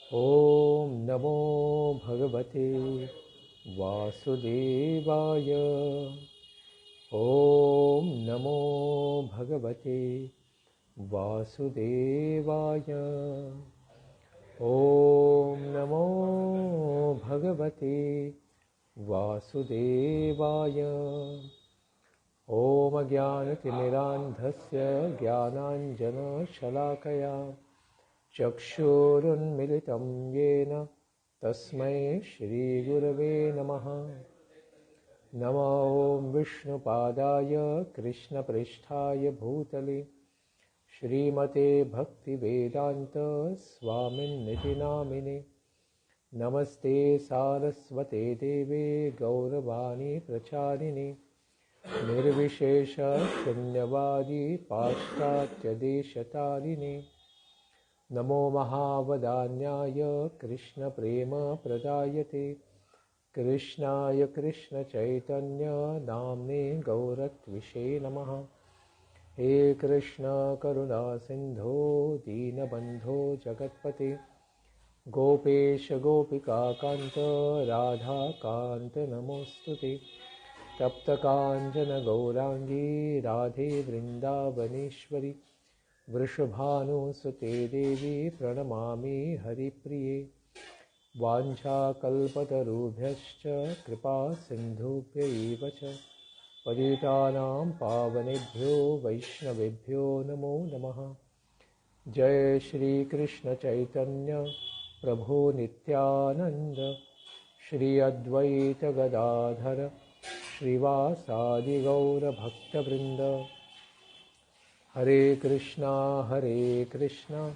ॐ नमो भगवते वासुदेवाय। ॐ नमो भगवते वासुदेवाय। ॐ नमो भगवते वासुदेवाय। ॐ अज्ञानतिमिरान्धस्य ज्ञानाञ्जनशलाकया चक्षुरुन्मिलितं येन तस्मै श्रीगुरवे नमः। नमो ॐ विष्णुपादाय कृष्णप्रेष्ठाय भूतले श्रीमते भक्तिवेदान्त स्वामिन्निति नामिने। नमस्ते सारस्वते देवे गौरवाणी प्रचारिणे निर्विशेष शून्यवादी पाश्चात्यदेशतारिणे। नमो महावदान्याय कृष्णप्रेम प्रदायते कृष्णाय कृष्णचैतन्य नाम्ने गौरत्विषे नमः। हे कृष्ण करुणा सिन्धो दीनबन्धो जगत्पते गोपेश गोपिकान्त राधाकान्त नमोऽस्तुते। तप्तकाञ्चन गौराङ्गी राधे वृन्दावनेश्वरी वृषभानुसुते देवी प्रणमामि हरिप्रिये। वाञ्छाकल्पतरुभ्यश्च कृपा सिन्धुभ्य एव च पतितानां पावनेभ्यो वैष्णवेभ्यो नमो नमः। जय श्री कृष्ण चैतन्य प्रभु नित्यानंद श्री अद्वैत गदाधर श्रीवासादि गौर भक्तवृंद। हरे कृष्णा कृष्ण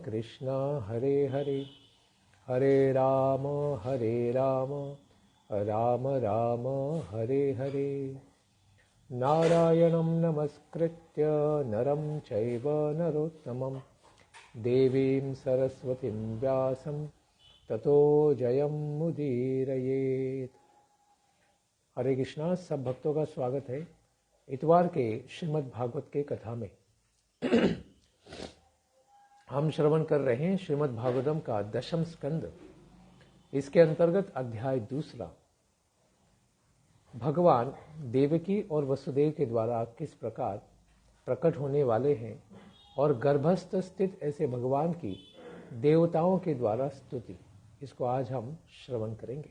कृष्ण हरे हरे हरे राम राम राम हरे हरे। नारायणं नमस्कृत्य नरं चैव नरोत्तमं देवीं सरस्वतीं व्यासं ततो जयं मुदीरयेत्। हरे कृष्णा। सब भक्तों का स्वागत है इतवार के श्रीमद् भागवत के कथा में। हम श्रवण कर रहे हैं श्रीमद् भागवतम का दशम स्कंद। इसके अंतर्गत अध्याय दूसरा, भगवान देवकी और वसुदेव के द्वारा किस प्रकार प्रकट होने वाले हैं और गर्भस्थ स्थित ऐसे भगवान की देवताओं के द्वारा स्तुति, इसको आज हम श्रवण करेंगे।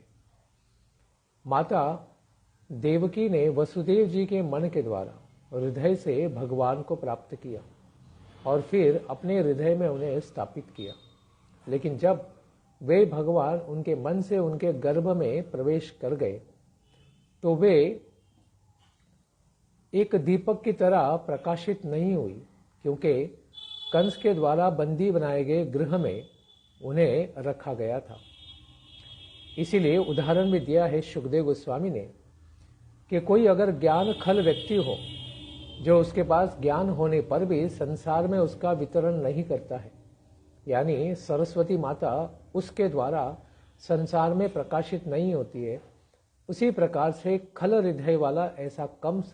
माता देवकी ने वसुदेव जी के मन के द्वारा हृदय से भगवान को प्राप्त किया और फिर अपने हृदय में उन्हें स्थापित किया। लेकिन जब वे भगवान उनके मन से उनके गर्भ में प्रवेश कर गए तो वे एक दीपक की तरह प्रकाशित नहीं हुई, क्योंकि कंस के द्वारा बंदी बनाए गए गृह में उन्हें रखा गया था। इसीलिए उदाहरण भी दिया है सुखदेव गोस्वामी ने कि कोई अगर ज्ञान खल व्यक्ति हो जो उसके पास ज्ञान होने पर भी संसार में उसका वितरण नहीं करता है, यानी सरस्वती माता उसके द्वारा संसार में प्रकाशित नहीं होती है, उसी प्रकार से खल हृदय वाला ऐसा कंस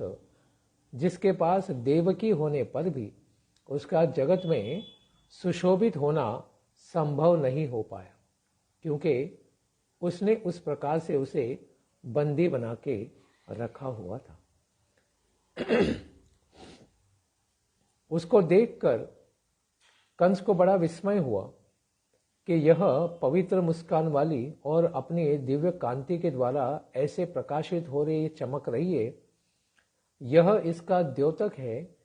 जिसके पास देवकी होने पर भी उसका जगत में सुशोभित होना संभव नहीं हो पाया, क्योंकि उसने उस प्रकार से उसे बंदी बना के रखा हुआ था। उसको देखकर कंस को बड़ा विस्मय हुआ कि यह पवित्र मुस्कान वाली और अपनी दिव्य कांति के द्वारा ऐसे प्रकाशित हो रही चमक रही है, यह इसका द्योतक है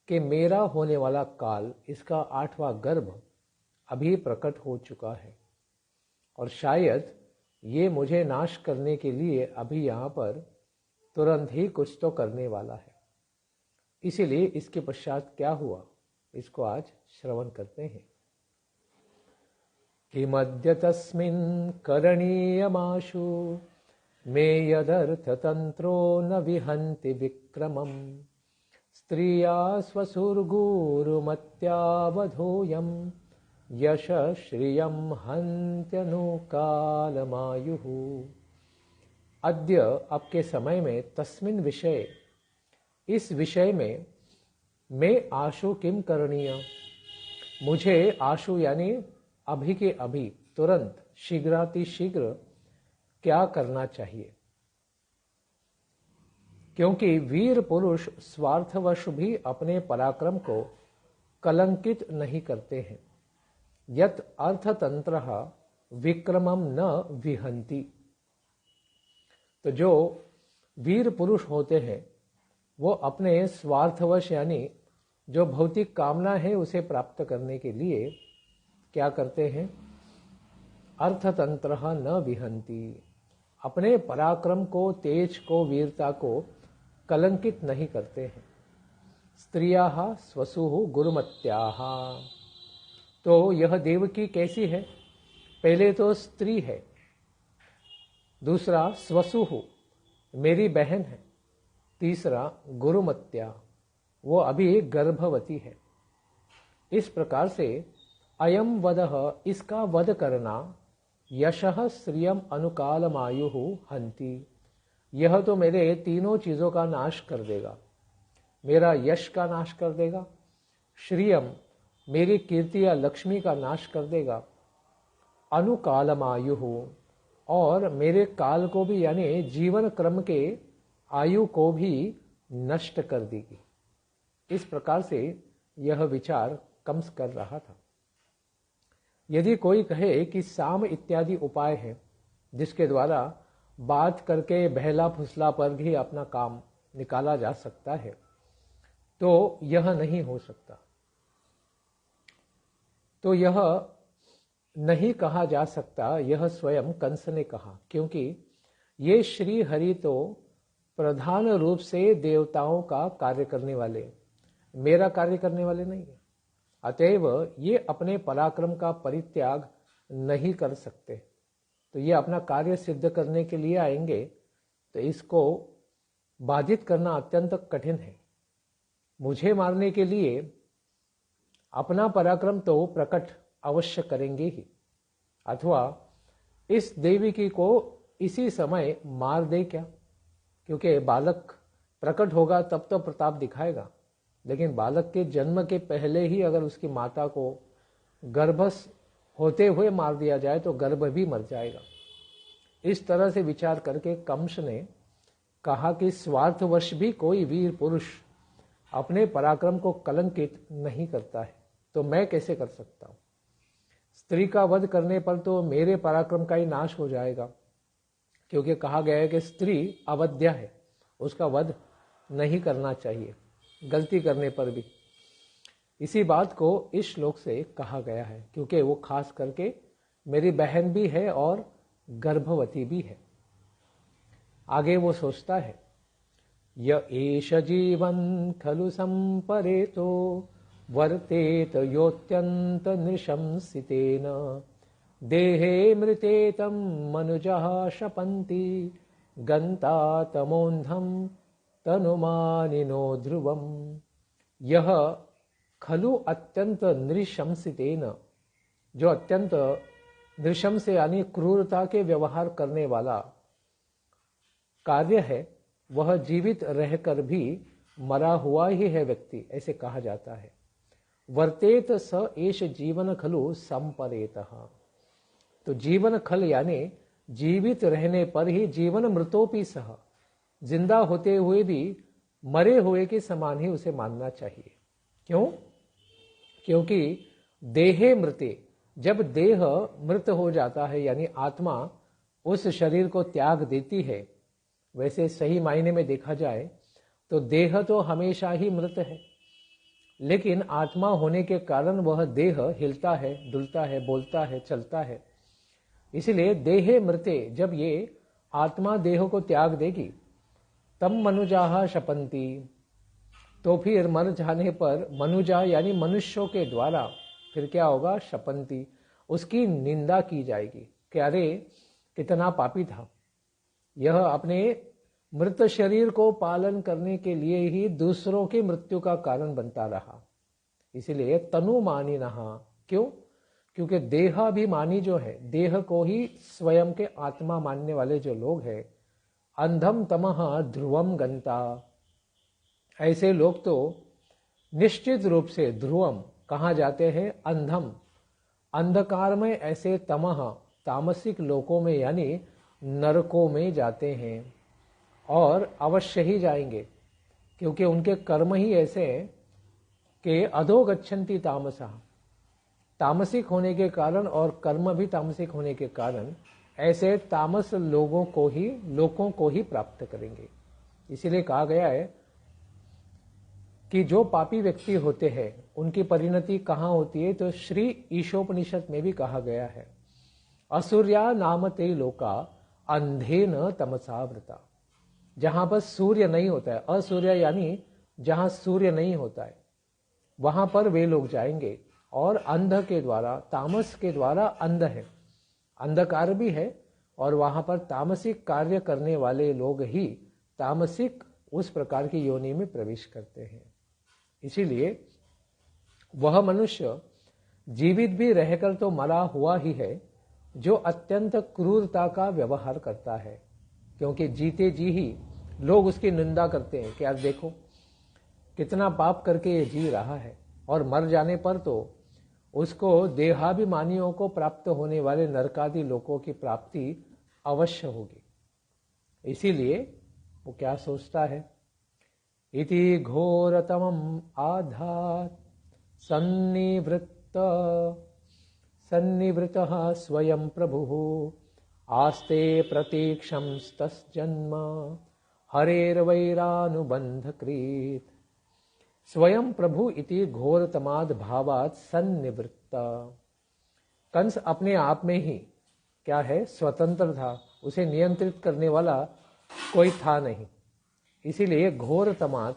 कि मेरा होने वाला काल, इसका 8वां गर्भ अभी प्रकट हो चुका है और शायद ये मुझे नाश करने के लिए अभी यहाँ पर तुरंत ही कुछ तो करने वाला है। इसीलिए इसके पश्चात क्या हुआ, इसको आज श्रवण करते हैं। किमद्य तस्मिन् करणीयमाशु मे यदर्थ तंत्रो न विहन्ति विक्रमम् स्त्रिया स्वसुर्गुरुमत्यावधोयम् यश श्रियं हन्त्यनुकालमायुः। अद्य, अब के समय में, तस्मिन् विषय, इस विषय में, मैं आशु किम करणीय, मुझे आशु यानी अभी के अभी तुरंत शीघ्रातिशीघ्र क्या करना चाहिए, क्योंकि वीर पुरुष स्वार्थवश भी अपने पराक्रम को कलंकित नहीं करते हैं। यत अर्थतंत्र विक्रमम न विहंति। तो जो वीर पुरुष होते हैं वो अपने स्वार्थवश यानी जो भौतिक कामना है उसे प्राप्त करने के लिए क्या करते हैं, अर्थतंत्र न विहंति, अपने पराक्रम को, तेज को, वीरता को कलंकित नहीं करते हैं। स्त्रियाः स्वसुः गुरुमत्याः। तो यह देवकी कैसी है? पहले तो स्त्री है, दूसरा स्वसुः मेरी बहन है, तीसरा गुरुमत्या वो अभी गर्भवती है। इस प्रकार से अयम वदः इसका वध करना यशः श्रियम अनुकालमायुः हंति, यह तो मेरे तीनों चीजों का नाश कर देगा। मेरा यश का नाश कर देगा, श्रियम मेरी कीर्ति या लक्ष्मी का नाश कर देगा, अनुकालमायुः और मेरे काल को भी यानी जीवन क्रम के आयु को भी नष्ट कर देगी। इस प्रकार से यह विचार कंस कर रहा था। यदि कोई कहे कि साम इत्यादि उपाय है जिसके द्वारा बात करके बहला फुसला पर भी अपना काम निकाला जा सकता है, तो यह नहीं हो सकता। तो यह नहीं कहा जा सकता, यह स्वयं कंस ने कहा, क्योंकि ये श्री हरि तो प्रधान रूप से देवताओं का कार्य करने वाले, मेरा कार्य करने वाले नहीं है। अतएव ये अपने पराक्रम का परित्याग नहीं कर सकते। तो ये अपना कार्य सिद्ध करने के लिए आएंगे, तो इसको बाधित करना अत्यंत कठिन है। मुझे मारने के लिए अपना पराक्रम तो प्रकट अवश्य करेंगे ही, अथवा इस देवी को इसी समय मार दे क्या, क्योंकि बालक प्रकट होगा तब तो प्रताप दिखाएगा, लेकिन बालक के जन्म के पहले ही अगर उसकी माता को गर्भस्थ होते हुए मार दिया जाए तो गर्भ भी मर जाएगा। इस तरह से विचार करके कंस ने कहा कि स्वार्थवश भी कोई वीर पुरुष अपने पराक्रम को कलंकित नहीं करता है, तो मैं कैसे कर सकता हूं? स्त्री का वध करने पर तो मेरे पराक्रम का ही नाश हो जाएगा, क्योंकि कहा गया है कि स्त्री अवध्या है, उसका वध नहीं करना चाहिए गलती करने पर भी। इसी बात को इस श्लोक से कहा गया है, क्योंकि वो खास करके मेरी बहन भी है और गर्भवती भी है। आगे वो सोचता है, य एष जीवन खलु संपरेतो वर्तेत योत्यंत नृशंसितेन देहे मृतेतं मनुजः शपन्ति गन्ता तमोन्धं तनुमानिनो ध्रुवम। यह खलु अत्यंत नृशंसितेन, जो अत्यंत नृशंस यानी क्रूरता के व्यवहार करने वाला कार्य है, वह जीवित रहकर भी मरा हुआ ही है व्यक्ति, ऐसे कहा जाता है। वर्तेत स एष जीवन खलु संपरेतः, तो जीवन खल यानी जीवित रहने पर ही जीवन मृतोपि सह, जिंदा होते हुए भी मरे हुए के समान ही उसे मानना चाहिए। क्यों? क्योंकि देहे मृते, जब देह मृत हो जाता है यानी आत्मा उस शरीर को त्याग देती है, वैसे सही मायने में देखा जाए तो देह तो हमेशा ही मृत है, लेकिन आत्मा होने के कारण वह देह हिलता है, डुलता है, बोलता है, चलता है। इसलिए देहे मृते, जब ये आत्मा देह को त्याग देगी तब मनुजाह शपंती, तो फिर मर जाने पर मनुजा यानी मनुष्यों के द्वारा फिर क्या होगा, शपंती, उसकी निंदा की जाएगी कि अरे कितना पापी था, यह अपने मृत शरीर को पालन करने के लिए ही दूसरों की मृत्यु का कारण बनता रहा। इसीलिए तनुमानिनः, क्यों? क्योंकि देहाभिमानी जो है, देह को ही स्वयं के आत्मा मानने वाले जो लोग हैं, अंधम तमः ध्रुवम गंता, ऐसे लोग तो निश्चित रूप से ध्रुवम कहाँ जाते हैं, अंधम अंधकार में ऐसे तमह तामसिक लोकों में यानी नरकों में जाते हैं और अवश्य ही जाएंगे, क्योंकि उनके कर्म ही ऐसे हैं कि अधो गच्छन्ति तामसः, तामसिक होने के कारण और कर्म भी तामसिक होने के कारण ऐसे तामस लोगों को ही प्राप्त करेंगे। इसीलिए कहा गया है कि जो पापी व्यक्ति होते हैं उनकी परिणति कहाँ होती है, तो श्री ईशोपनिषद में भी कहा गया है, असुर्या नाम ते लोका अंधेन तमसावृता। जहां पर सूर्य नहीं होता है, असूर्य यानी जहां सूर्य नहीं होता है, वहां पर वे लोग जाएंगे और अंध के द्वारा, तामस के द्वारा अंध है, अंधकार भी है, और वहां पर तामसिक कार्य करने वाले लोग ही तामसिक उस प्रकार की योनि में प्रवेश करते हैं। इसीलिए वह मनुष्य जीवित भी रहकर तो मरा हुआ ही है जो अत्यंत क्रूरता का व्यवहार करता है, क्योंकि जीते जी ही लोग उसकी निंदा करते हैं कि यार देखो कितना पाप करके ये जी रहा है, और मर जाने पर तो उसको देहाभिमानियों को प्राप्त होने वाले नरकादि लोकों की प्राप्ति अवश्य होगी। इसीलिए वो क्या सोचता है, इति घोरतमम आधात सन्निवृतः स्वयं प्रभुः आस्ते प्रतीक्षंस्तस्जन्म हरेर्वैरानुबंधकृत। स्वयं प्रभु इति घोरतमाद भावात सन्निवृत्त। कंस अपने आप में ही क्या है, स्वतंत्र था, उसे नियंत्रित करने वाला कोई था नहीं। इसीलिए घोर तमाद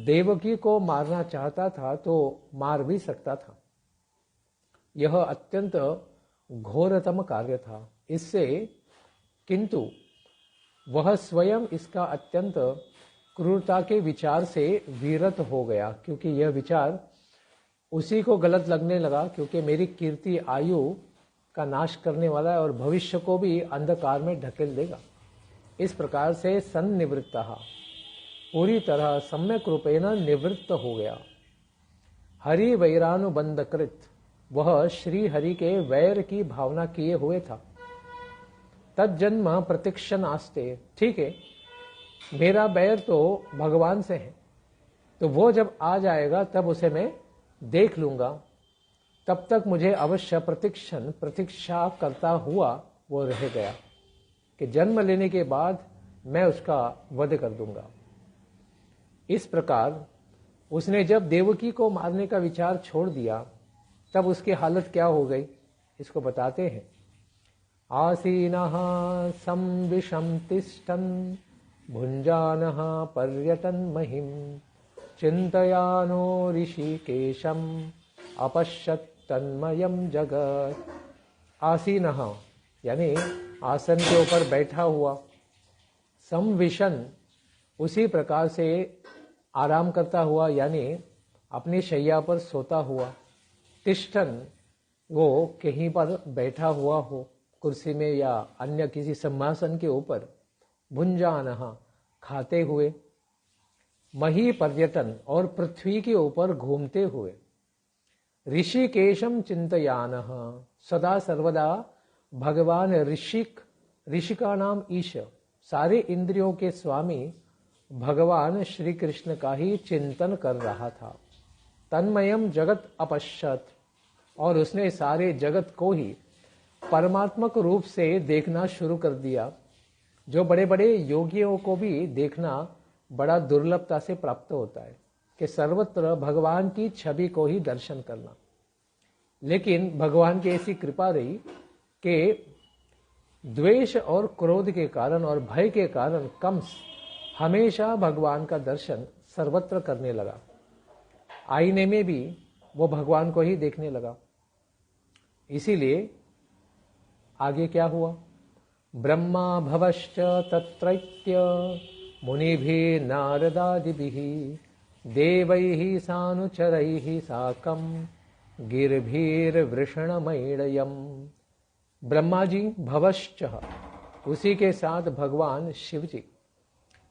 देवकी को मारना चाहता था तो मार भी सकता था। यह अत्यंत घोरतम कार्य था इससे, किंतु वह स्वयं इसका अत्यंत क्रूरता के विचार से विरत हो गया, क्योंकि यह विचार उसी को गलत लगने लगा, क्योंकि मेरी कीर्ति आयु का नाश करने वाला है और भविष्य को भी अंधकार में ढकेल देगा। इस प्रकार से सन्निवृत्तः पूरी तरह सम्यक रूपेण निवृत्त हो गया। हरि वैरानुबंधकृत, वह श्री हरि के वैर की भावना किए हुए था। तज्जन्म प्रतीक्षण आस्ते, ठीक है मेरा बैर तो भगवान से है, तो वो जब आ जाएगा तब उसे मैं देख लूंगा, तब तक मुझे अवश्य प्रतीक्षा करता हुआ वो रह गया कि जन्म लेने के बाद मैं उसका वध कर दूंगा। इस प्रकार उसने जब देवकी को मारने का विचार छोड़ दिया तब उसकी हालत क्या हो गई, इसको बताते हैं। आसीनः संविषम तिष्ठन् भुञ्जानः पर्यटन् महिं चिन्तयानो ऋषिकेशम् अपश्यत् तन्मयम् जगत्। आसीनः यानी आसन के ऊपर बैठा हुआ, संविशन उसी प्रकार से आराम करता हुआ यानी अपनी शैया पर सोता हुआ, तिष्ठन वो कहीं पर बैठा हुआ हो कुर्सी में या अन्य किसी सिंहासन के ऊपर, भुंजानः खाते हुए, मही पर्यटन और पृथ्वी के ऊपर घूमते हुए, ऋषिकेशम चिंतयानः सदा सर्वदा भगवान ऋषि का नाम ईश, सारे इंद्रियों के स्वामी भगवान श्री कृष्ण का ही चिंतन कर रहा था। तन्मयम जगत अपश्यत, और उसने सारे जगत को ही परमात्मक रूप से देखना शुरू कर दिया, जो बड़े बड़े योगियों को भी देखना बड़ा दुर्लभता से प्राप्त होता है कि सर्वत्र भगवान की छवि को ही दर्शन करना। लेकिन भगवान की ऐसी कृपा रही कि द्वेष और क्रोध के कारण और भय के कारण कंस हमेशा भगवान का दर्शन सर्वत्र करने लगा। आईने में भी वो भगवान को ही देखने लगा। इसीलिए आगे क्या हुआ, ब्रह्मा भवश्च तत्रैत्य मुनिभिः नारदादिभिः देवैः सानुचरैः साकं गिरिभिर्वृषणमैडयम्। ब्रह्मा जी भवश्च, उसी के साथ भगवान शिव जी,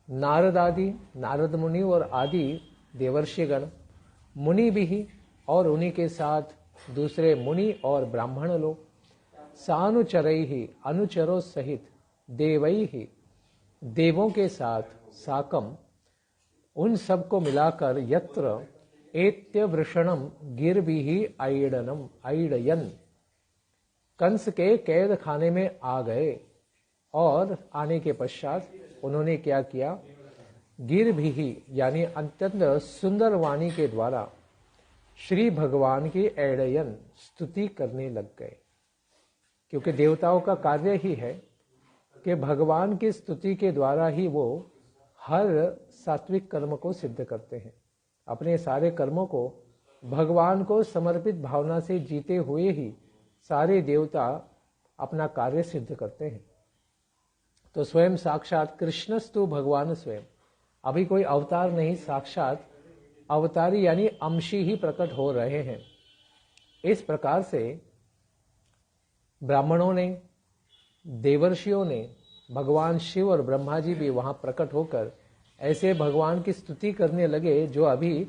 नारद आदि, नारद मुनि और आदि देवर्षिगण, मुनि भी, और उन्हीं के साथ दूसरे मुनि और ब्राह्मण लोग, सानुचरैहि अनुचरों सहित, देवैहि देवों के साथ, साकम उन सब को मिलाकर, यत्र एत्यवृषणम गिरभिहि आईडनम आईडयन कंस के कैद खाने में आ गए। और आने के पश्चात उन्होंने क्या किया, गिरभिहि यानी अत्यंत सुंदर वाणी के द्वारा श्री भगवान की ऐडयन स्तुति करने लग गए। क्योंकि देवताओं का कार्य ही है कि भगवान की स्तुति के द्वारा ही वो हर सात्विक कर्म को सिद्ध करते हैं। अपने सारे कर्मों को भगवान को समर्पित भावना से जीते हुए ही सारे देवता अपना कार्य सिद्ध करते हैं। तो स्वयं साक्षात कृष्णस्तु भगवान स्वयं, अभी कोई अवतार नहीं, साक्षात अवतारी यानी अंशी ही प्रकट हो रहे हैं। इस प्रकार से ब्राह्मणों ने, देवर्षियों ने, भगवान शिव और ब्रह्मा जी भी वहां प्रकट होकर ऐसे भगवान की स्तुति करने लगे जो अभी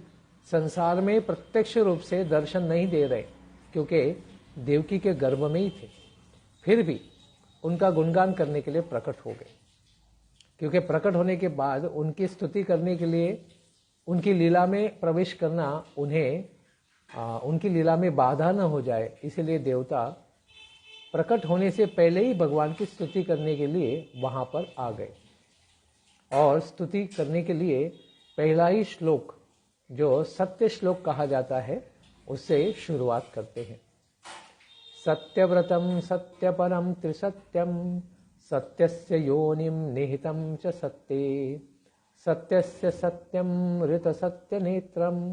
संसार में प्रत्यक्ष रूप से दर्शन नहीं दे रहे, क्योंकि देवकी के गर्भ में ही थे। फिर भी उनका गुणगान करने के लिए प्रकट हो गए, क्योंकि प्रकट होने के बाद उनकी स्तुति करने के लिए उनकी लीला में प्रवेश करना उन्हें उनकी लीला में बाधा न हो जाए, इसलिए देवता प्रकट होने से पहले ही भगवान की स्तुति करने के लिए वहां पर आ गए। और स्तुति करने के लिए पहला ही श्लोक, जो सत्य श्लोक कहा जाता है, उससे शुरुआत करते हैं। सत्यव्रतम सत्यपरम त्रिसत्यम, सत्यस्य योनिम निहितम च सत्ये, सत्यस्य सत्यम ऋत सत्य नेत्रम,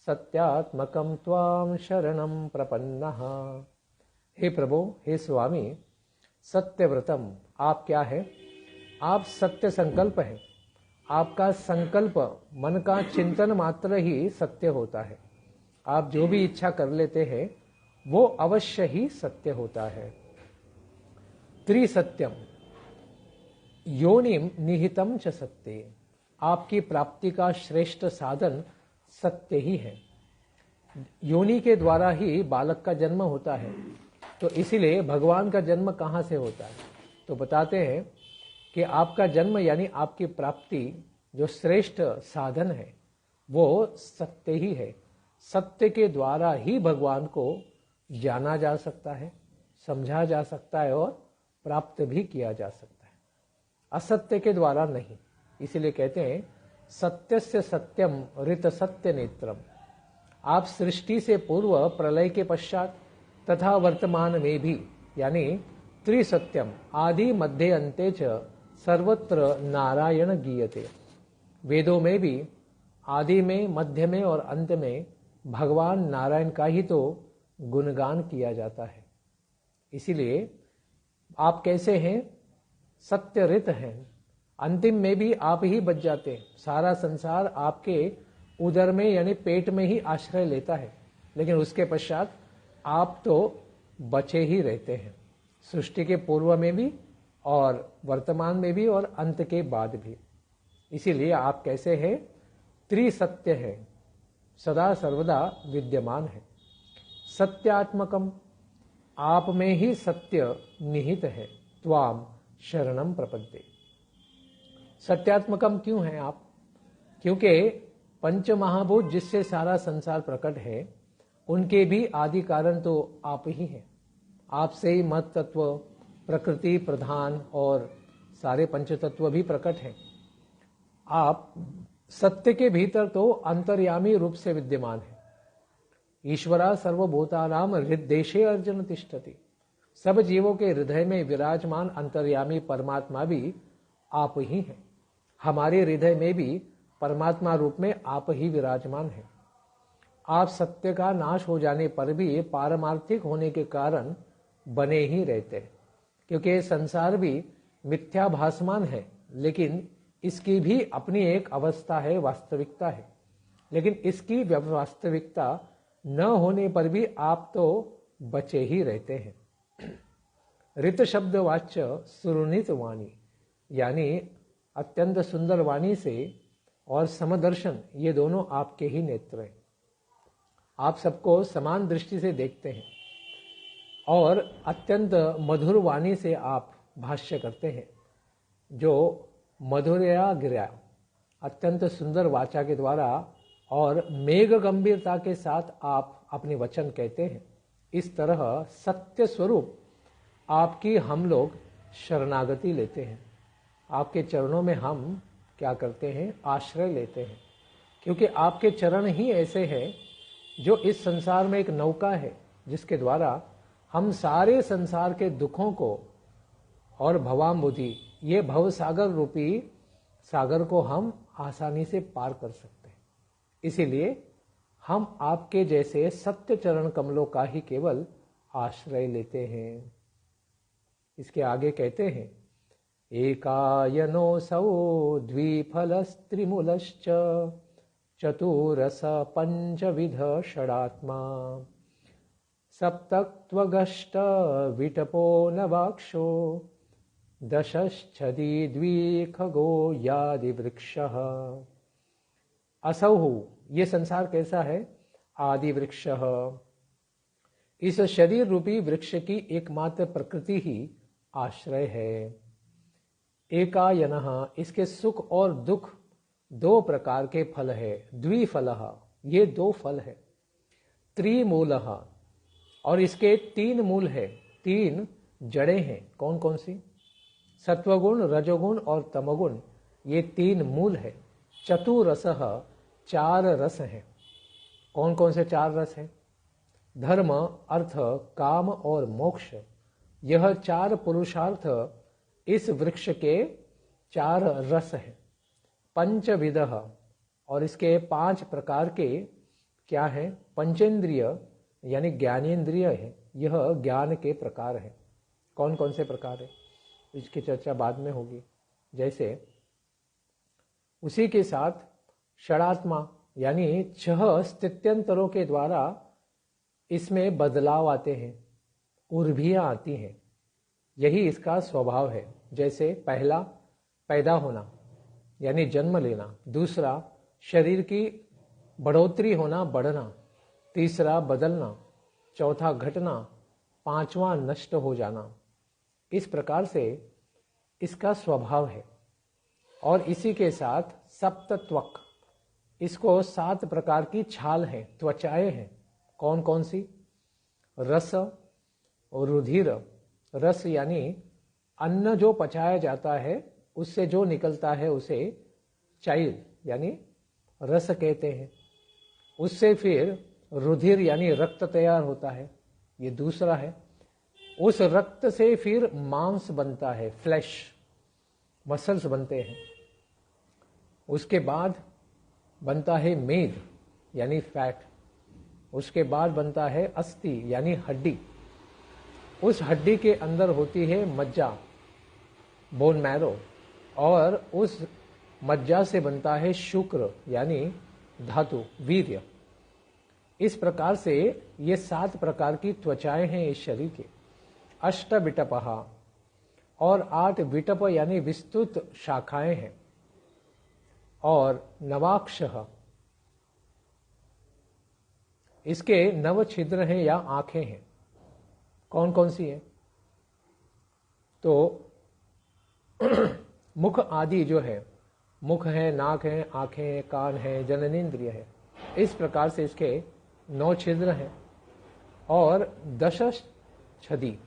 सत्यात्मकम त्वाम शरणम प्रपन्नः। हे प्रभु, हे स्वामी, सत्यव्रतम आप क्या है? आप सत्य संकल्प है। आपका संकल्प, मन का चिंतन मात्र ही सत्य होता है। आप जो भी इच्छा कर लेते हैं वो अवश्य ही सत्य होता है। त्रिसत्यम योनिम निहितम च सत्ये, आपकी प्राप्ति का श्रेष्ठ साधन सत्य ही है। योनि के द्वारा ही बालक का जन्म होता है, तो इसीलिए भगवान का जन्म कहाँ से होता है? तो बताते हैं कि आपका जन्म यानी आपकी प्राप्ति जो श्रेष्ठ साधन है वो सत्य ही है। सत्य के द्वारा ही भगवान को जाना जा सकता है, समझा जा सकता है और प्राप्त भी किया जा सकता है, असत्य के द्वारा नहीं। इसीलिए कहते हैं सत्यस्य सत्यम ऋत सत्य नेत्रम। आप सृष्टि से पूर्व, प्रलय के पश्चात तथा वर्तमान में भी, यानी त्रिसत्यम आदि मध्य अंते च सर्वत्र नारायण गीयते। वेदों में भी आदि में, मध्य में और अंत में भगवान नारायण का ही तो गुणगान किया जाता है। इसीलिए आप कैसे हैं? सत्य ऋत हैं। अंतिम में भी आप ही बच जाते हैं। सारा संसार आपके उदर में यानी पेट में ही आश्रय लेता है, लेकिन उसके पश्चात आप तो बचे ही रहते हैं, सृष्टि के पूर्व में भी और वर्तमान में भी और अंत के बाद भी। इसीलिए आप कैसे हैं? त्रिसत्य है, सदा सर्वदा विद्यमान है। सत्यात्मकम, आप में ही सत्य निहित है। त्वाम शरणम प्रपद्ये। सत्यात्मकम क्यों हैं आप? क्योंकि पंच महाभूत जिससे सारा संसार प्रकट है, उनके भी आदि कारण तो आप ही हैं। आपसे ही मत तत्व, प्रकृति प्रधान और सारे पंच तत्व भी प्रकट हैं। आप सत्य के भीतर तो अंतर्यामी रूप से विद्यमान है। ईश्वरा सर्वभूतानाम हृद्देशे अर्जुन तिष्ठति। सब जीवों के हृदय में विराजमान अंतर्यामी परमात्मा भी आप ही हैं। हमारे हृदय में भी परमात्मा रूप में आप ही विराजमान हैं। आप सत्य का नाश हो जाने पर भी पारमार्थिक होने के कारण बने ही रहते हैं, क्योंकि संसार भी मिथ्या भासमान है, लेकिन इसकी भी अपनी एक अवस्था है, वास्तविकता है। लेकिन इसकी वास्तविकता न होने पर भी आप तो बचे ही रहते हैं। ऋत शब्द वाच्य सुरुनित वाणी, यानी अत्यंत सुंदर वाणी से और समदर्शन, ये दोनों आपके ही नेत्र हैं। आप सबको समान दृष्टि से देखते हैं और अत्यंत मधुर वाणी से आप भाष्य करते हैं, जो मधुरया गिरा, अत्यंत सुंदर वाचा के द्वारा और मेघ गंभीरता के साथ आप अपने वचन कहते हैं। इस तरह सत्य स्वरूप आपकी हम लोग शरणागति लेते हैं। आपके चरणों में हम क्या करते हैं? आश्रय लेते हैं, क्योंकि आपके चरण ही ऐसे हैं जो इस संसार में एक नौका है, जिसके द्वारा हम सारे संसार के दुखों को और भवाम्बुधि, ये भव सागर रूपी सागर को हम आसानी से पार कर सकते हैं। इसीलिए हम आपके जैसे सत्य चरण कमलों का ही केवल आश्रय लेते हैं। इसके आगे कहते हैं, एकायनोऽसौ द्विफलस्त्रिमूलश्च चतुरस पंचविध षडात्मा सप्तत्वगष्ट विटपो नवाक्षो दशश्छदी द्विखगो यादि वृक्षः। असौ, ये संसार कैसा है? आदि वृक्षः, इस शरीर रूपी वृक्ष की एकमात्र प्रकृति ही आश्रय है। एकायनः, इसके सुख और दुख दो प्रकार के फल है। द्विफलः, ये दो फल है। त्रिमूलः, और इसके तीन मूल है, तीन जड़ें हैं। कौन कौन सी? सत्वगुण, रजोगुण और तमोगुण, ये तीन मूल है। चतुरसः, चार रस हैं। कौन कौन से चार रस हैं? धर्म, अर्थ, काम और मोक्ष, यह चार पुरुषार्थ इस वृक्ष के चार रस हैं। पंचविधः, और इसके पांच प्रकार के क्या है? पंचेंद्रिय यानी ज्ञानेन्द्रिय है। यह ज्ञान के प्रकार है। कौन कौन से प्रकार है? इसकी चर्चा बाद में होगी। जैसे उसी के साथ षडात्मा यानी 6 स्थित्यंतरों के द्वारा इसमें बदलाव आते हैं, उर्भियां आती हैं। यही इसका स्वभाव है। जैसे पहला, पैदा होना यानी जन्म लेना। दूसरा, शरीर की बढ़ोतरी होना, बढ़ना। तीसरा, बदलना। चौथा, घटना। पांचवा, नष्ट हो जाना। इस प्रकार से इसका स्वभाव है। और इसी के साथ सप्तत्वक, इसको 7 प्रकार की छाल है, त्वचाएं हैं। कौन कौन सी? रस और रुधिर। रस यानी अन्न जो पचाया जाता है, उससे जो निकलता है उसे चाइल यानी रस कहते हैं। उससे फिर रुधिर यानी रक्त तैयार होता है, ये दूसरा है। उस रक्त से फिर मांस बनता है, फ्लैश, मसल्स बनते हैं। उसके बाद बनता है मेद यानी फैट। उसके बाद बनता है अस्थि यानी हड्डी। उस हड्डी के अंदर होती है मज्जा, बोन मैरो, और उस मज्जा से बनता है शुक्र यानी धातु, वीर्य। इस प्रकार से ये 7 प्रकार की त्वचाएं हैं इस शरीर के। अष्ट विटपः, और 8 विटप यानी विस्तृत शाखाएं हैं। और नवाक्षः, इसके 9 छिद्र हैं या आंखें हैं। कौन कौन सी है? तो मुख आदि जो है, मुख है, नाक है, आंखें हैं, कान है, जननेन्द्रिय है। इस प्रकार से इसके 9 छिद्र हैं और 10 छदी,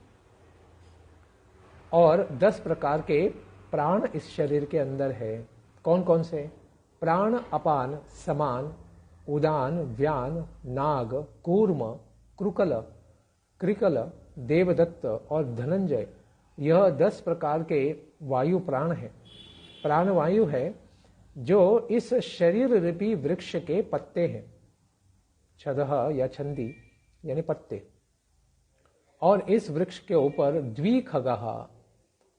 और 10 प्रकार के प्राण इस शरीर के अंदर है। कौन कौन से? प्राण अपान, समान, उदान, व्यान, नाग, कूर्म, कृकल, कृकल, देवदत्त और धनंजय, यह 10 प्रकार के वायु प्राण है। प्राण वायु है जो इस शरीर रूपी वृक्ष के पत्ते हैं, छदह या छंदी यानी पत्ते। और इस वृक्ष के ऊपर द्विखगः,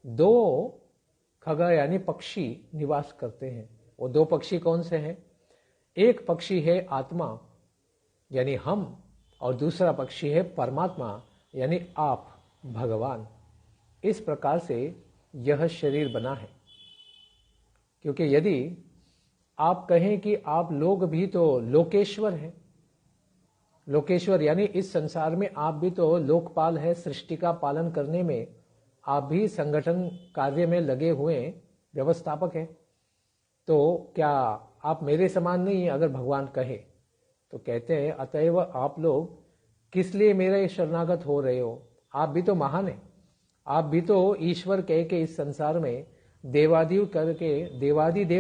2 खग यानी पक्षी निवास करते हैं। वो 2 पक्षी कौन से हैं? एक पक्षी है आत्मा यानी हम, और दूसरा पक्षी है परमात्मा यानी आप, भगवान। इस प्रकार से यह शरीर बना है। क्योंकि यदि आप कहें कि आप लोग भी तो लोकेश्वर हैं, लोकेश्वर यानी इस संसार में आप भी तो लोकपाल है, सृष्टि का पालन करने में आप भी संगठन कार्य में लगे हुए व्यवस्थापक हैं। तो क्या आप मेरे समान नहीं, अगर भगवान कहे तो कहते हैं अतएव आप लोग किस लिए मेरे शरणागत हो रहे हो? आप भी तो महान हैं, आप भी तो ईश्वर कह के इस संसार में देवादिदेव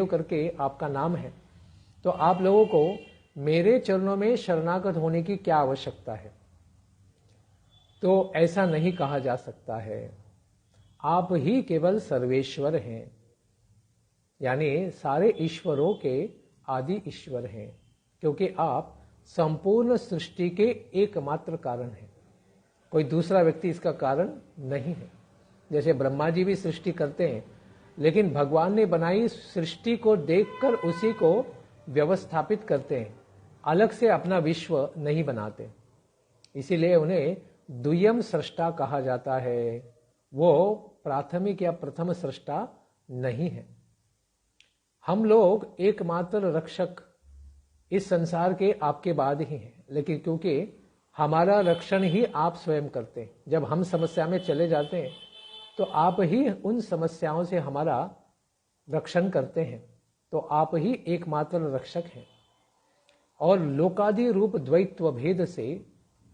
करके आपका नाम है। तो आप लोगों को मेरे चरणों में शरणागत होने की क्या आवश्यकता है? तो ऐसा नहीं कहा जा सकता है। आप ही केवल सर्वेश्वर हैं, यानी सारे ईश्वरों के आदि ईश्वर हैं, क्योंकि आप संपूर्ण सृष्टि के एकमात्र कारण हैं। कोई दूसरा व्यक्ति इसका कारण नहीं है। जैसे ब्रह्मा जी भी सृष्टि करते हैं, लेकिन भगवान ने बनाई सृष्टि को देखकर उसी को व्यवस्थापित करते हैं, अलग से अपना विश्व नहीं बनाते। इसीलिए उन्हें द्वियम सृष्टा कहा जाता है, वो प्राथमिक या प्रथम सृष्टा नहीं है। हम लोग एकमात्र रक्षक इस संसार के आपके बाद ही हैं, लेकिन क्योंकि हमारा रक्षण ही आप स्वयं करते हैं, जब हम समस्या में चले जाते हैं तो आप ही उन समस्याओं से हमारा रक्षण करते हैं। तो आप ही एकमात्र रक्षक हैं और लोकादि रूप द्वैत्व भेद से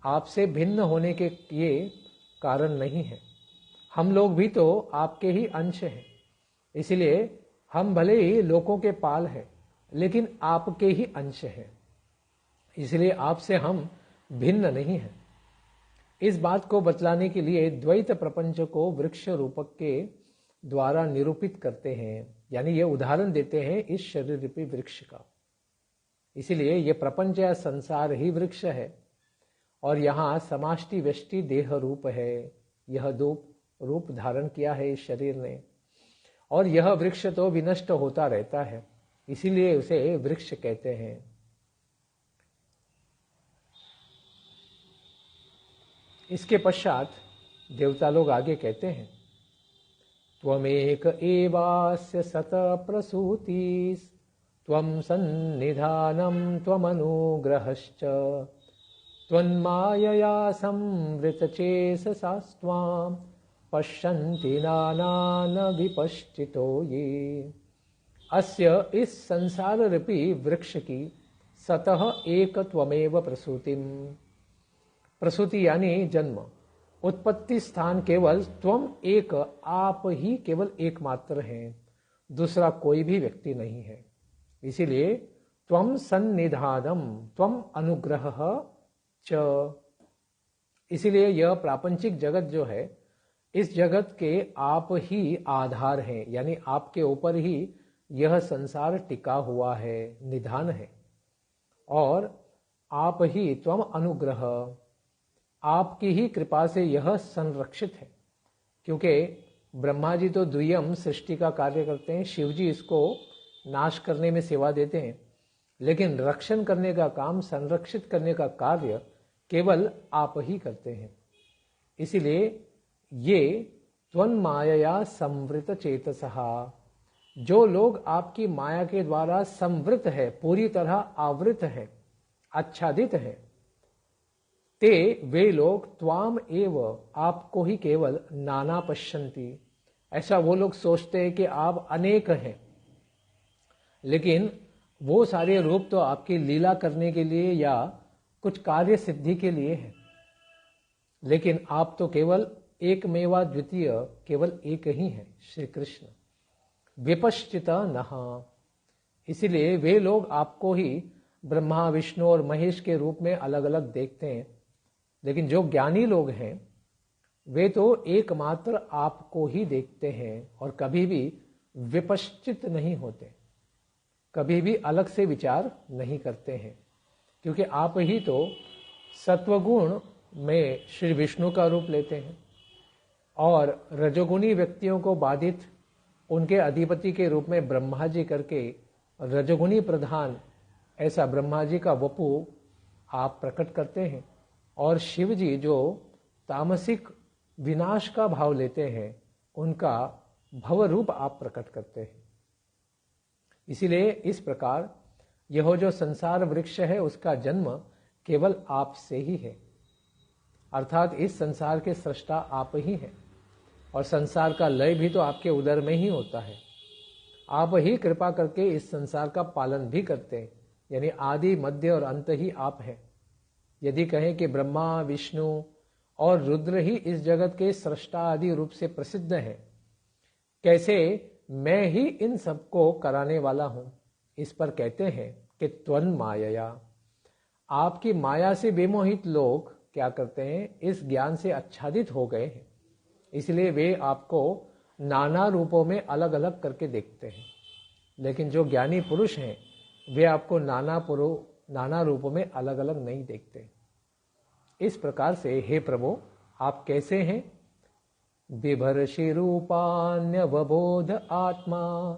आपसे भिन्न होने के ये कारण नहीं है। हम लोग भी तो आपके ही अंश हैं, इसलिए हम भले ही लोगों के पाल हैं, लेकिन आपके ही अंश हैं, इसलिए आपसे हम भिन्न नहीं हैं। इस बात को बतलाने के लिए द्वैत प्रपंच को वृक्ष रूपक के द्वारा निरूपित करते हैं, यानी ये उदाहरण देते हैं इस शरीर रूपी वृक्ष का। इसीलिए ये प्रपंच या संसार ही वृक्ष है और यहाँ समाष्टि व्यष्टि देह रूप है। यह दो रूप धारण किया है इस शरीर ने, और यह वृक्ष तो विनष्ट होता रहता है, इसीलिए उसे वृक्ष कहते हैं। इसके पश्चात देवता लोग आगे कहते हैं, त्वमेक एवास्य सत प्रसूतिस् त्वं सन्निधानं त्वमनुग्रहश्च त्वन्मायया संवृतचेतसास्त्वां पश्यन्ति नानान विपश्चितो ये। अस्य इस संसार रूपी वृक्ष की सतः एक त्वमेव प्रसूतिम, प्रसूति यानी जन्म, उत्पत्ति स्थान केवल त्वम एक, आप ही केवल एकमात्र हैं, दूसरा कोई भी व्यक्ति नहीं है। इसीलिए त्वम सन्निधानम त्वम अनुग्रह च, इसीलिए यह प्रापंचिक जगत जो है, इस जगत के आप ही आधार हैं, यानी आपके ऊपर ही यह संसार टिका हुआ है, निधान है। और आप ही त्वम अनुग्रह, आपकी ही कृपा से यह संरक्षित है, क्योंकि ब्रह्मा जी तो द्वियम सृष्टि का कार्य करते हैं, शिव जी इसको नाश करने में सेवा देते हैं, लेकिन रक्षण करने का काम, संरक्षित करने का कार्य केवल आप ही करते हैं। इसीलिए ये त्वन् मायया संवृत चेतसहा, जो लोग आपकी माया के द्वारा संवृत है, पूरी तरह आवृत है, आच्छादित है, ते वे लोग त्वाम एव, आपको ही केवल नाना पश्यन्ति, ऐसा वो लोग सोचते हैं कि आप अनेक हैं, लेकिन वो सारे रूप तो आपकी लीला करने के लिए या कुछ कार्य सिद्धि के लिए है, लेकिन आप तो केवल एकमेवा द्वितीय, केवल एक ही है, श्री कृष्ण। विपश्चित नः, इसीलिए वे लोग आपको ही ब्रह्मा विष्णु और महेश के रूप में अलग अलग देखते हैं, लेकिन जो ज्ञानी लोग हैं वे तो एकमात्र आपको ही देखते हैं और कभी भी विपश्चित नहीं होते, कभी भी अलग से विचार नहीं करते हैं, क्योंकि आप ही तो सत्वगुण में श्री विष्णु का रूप लेते हैं और रजोगुणी व्यक्तियों को बाधित उनके अधिपति के रूप में ब्रह्मा जी करके रजोगुणी प्रधान ऐसा ब्रह्मा जी का वपु आप प्रकट करते हैं, और शिव जी जो तामसिक विनाश का भाव लेते हैं उनका भव रूप आप प्रकट करते हैं। इसीलिए इस प्रकार यह जो संसार वृक्ष है उसका जन्म केवल आपसे ही है, अर्थात इस संसार के सृष्टा आप ही हैं और संसार का लय भी तो आपके उदर में ही होता है। आप ही कृपा करके इस संसार का पालन भी करते हैं, यानी आदि मध्य और अंत ही आप हैं। यदि कहें कि ब्रह्मा विष्णु और रुद्र ही इस जगत के सृष्टा आदि रूप से प्रसिद्ध हैं, कैसे मैं ही इन सबको कराने वाला हूं। इस पर कहते हैं कि त्वन् मायया, आपकी माया से बेमोहित लोग क्या करते हैं, इस ज्ञान से आच्छादित हो गए हैं, इसलिए वे आपको नाना रूपों में अलग अलग करके देखते हैं। लेकिन जो ज्ञानी पुरुष हैं वे आपको नाना रूपों में अलग अलग नहीं देखते। इस प्रकार से हे प्रभु आप कैसे हैं? बिभर्षि रूपान्यवबोध आत्मा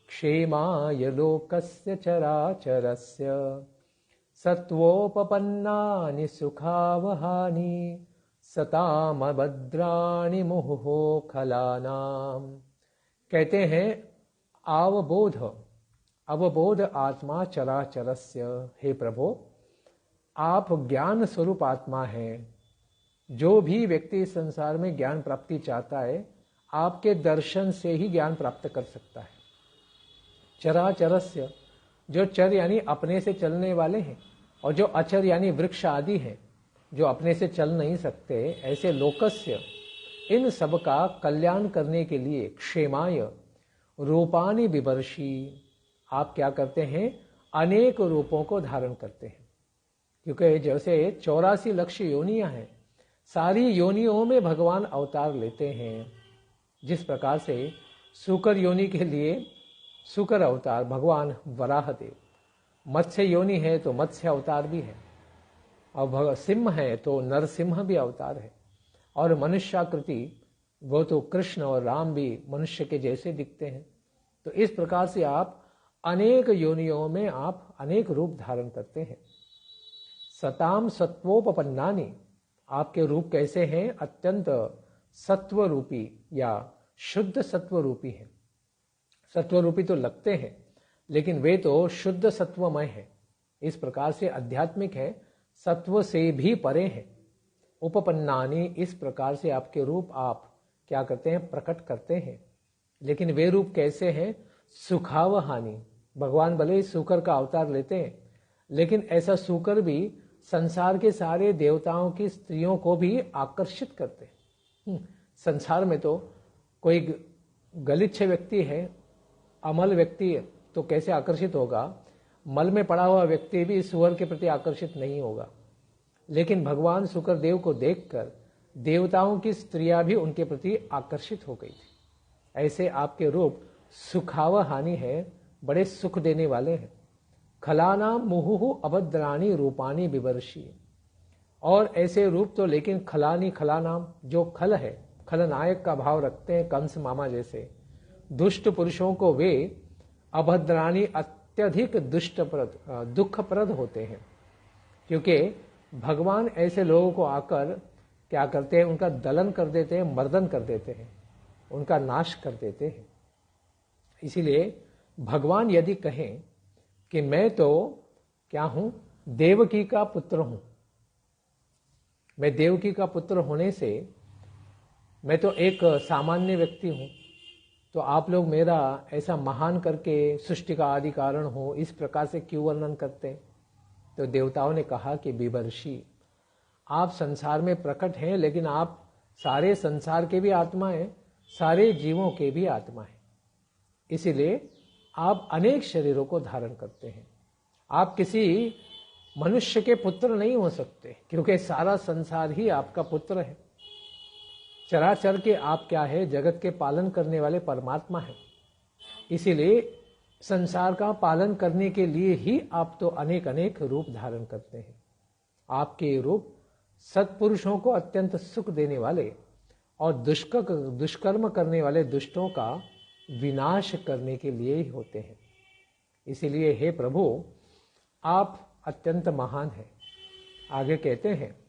क्षेमाय लोकस्य चराचरस्य सत्वोपपन्नानि सुखावहानि सतामभद्राणि मुहुः खलानाम। कहते हैं अवबोध आत्मा चराचरस्य, हे प्रभु आप ज्ञान स्वरूप आत्मा हैं। जो भी व्यक्ति इस संसार में ज्ञान प्राप्ति चाहता है आपके दर्शन से ही ज्ञान प्राप्त कर सकता है। चराचरस्य, जो चर यानी अपने से चलने वाले हैं, और जो अचर यानी वृक्ष आदि हैं जो अपने से चल नहीं सकते, ऐसे लोकस्य, इन सब का कल्याण करने के लिए क्षेमाय रूपानि बिभर्षि, आप क्या करते हैं, अनेक रूपों को धारण करते हैं। क्योंकि जैसे 84 लक्ष योनियां हैं, सारी योनियों में भगवान अवतार लेते हैं। जिस प्रकार से शुकर योनि के लिए शुकर अवतार भगवान वराह देव, मत्स्य योनि है तो मत्स्य अवतार भी है, और सिंह है तो नरसिंह भी अवतार है, और मनुष्याकृति वो तो कृष्ण और राम भी मनुष्य के जैसे दिखते हैं। तो इस प्रकार से आप अनेक योनियों में आप अनेक रूप धारण करते हैं। सताम सत्वोपपन्नानि, आपके रूप कैसे हैं, अत्यंत सत्व रूपी या शुद्ध सत्व रूपी हैं। सत्व रूपी तो लगते हैं लेकिन वे तो शुद्ध सत्वमय है, इस प्रकार से आध्यात्मिक है, सत्व से भी परे हैं। उपपन्नानि, इस प्रकार से आपके रूप आप क्या करते हैं, प्रकट करते हैं। लेकिन वे रूप कैसे हैं, सुखावहानि, भगवान भले ही सूकर का अवतार लेते हैं लेकिन ऐसा सूकर भी संसार के सारे देवताओं की स्त्रियों को भी आकर्षित करते हैं। संसार में तो कोई गलिच्छ व्यक्ति है, अमल व्यक्ति है, तो कैसे आकर्षित होगा, मल में पड़ा हुआ व्यक्ति भी सुअर के प्रति आकर्षित नहीं होगा। लेकिन भगवान शुकर देव को देखकर देवताओं की स्त्रियां भी उनके प्रति आकर्षित हो गई थी। ऐसे आपके रूप सुखावहानि है, बड़े सुख देने वाले हैं। खलाना मुहुहु अभद्राणी रूपानी बिभर्षि, और ऐसे रूप तो लेकिन खलानी, खलानाम जो खल है, खलनायक का भाव रखते हैं, कंस मामा जैसे दुष्ट पुरुषों को वे अभद्राणी अत्यधिक दुखप्रद होते हैं। क्योंकि भगवान ऐसे लोगों को आकर क्या करते हैं, उनका दलन कर देते हैं, मर्दन कर देते हैं, उनका नाश कर देते हैं। इसीलिए भगवान यदि कहें कि मैं तो क्या हूं, देवकी का पुत्र हूं, मैं देवकी का पुत्र होने से मैं तो एक सामान्य व्यक्ति हूं, तो आप लोग मेरा ऐसा महान करके सृष्टि का आदि कारण हो, इस प्रकार से क्यों वर्णन करते हैं। तो देवताओं ने कहा कि बिभर्षि, आप संसार में प्रकट हैं लेकिन आप सारे संसार के भी आत्मा हैं, सारे जीवों के भी आत्मा हैं, इसीलिए आप अनेक शरीरों को धारण करते हैं। आप किसी मनुष्य के पुत्र नहीं हो सकते क्योंकि सारा संसार ही आपका पुत्र है। चराचर के आप क्या है, जगत के पालन करने वाले परमात्मा हैं। इसीलिए संसार का पालन करने के लिए ही आप तो अनेक अनेक रूप धारण करते हैं। आपके रूप सत्पुरुषों को अत्यंत सुख देने वाले और दुष्कर्म करने वाले दुष्टों का विनाश करने के लिए ही होते हैं। इसीलिए हे प्रभु आप अत्यंत महान हैं। आगे कहते हैं,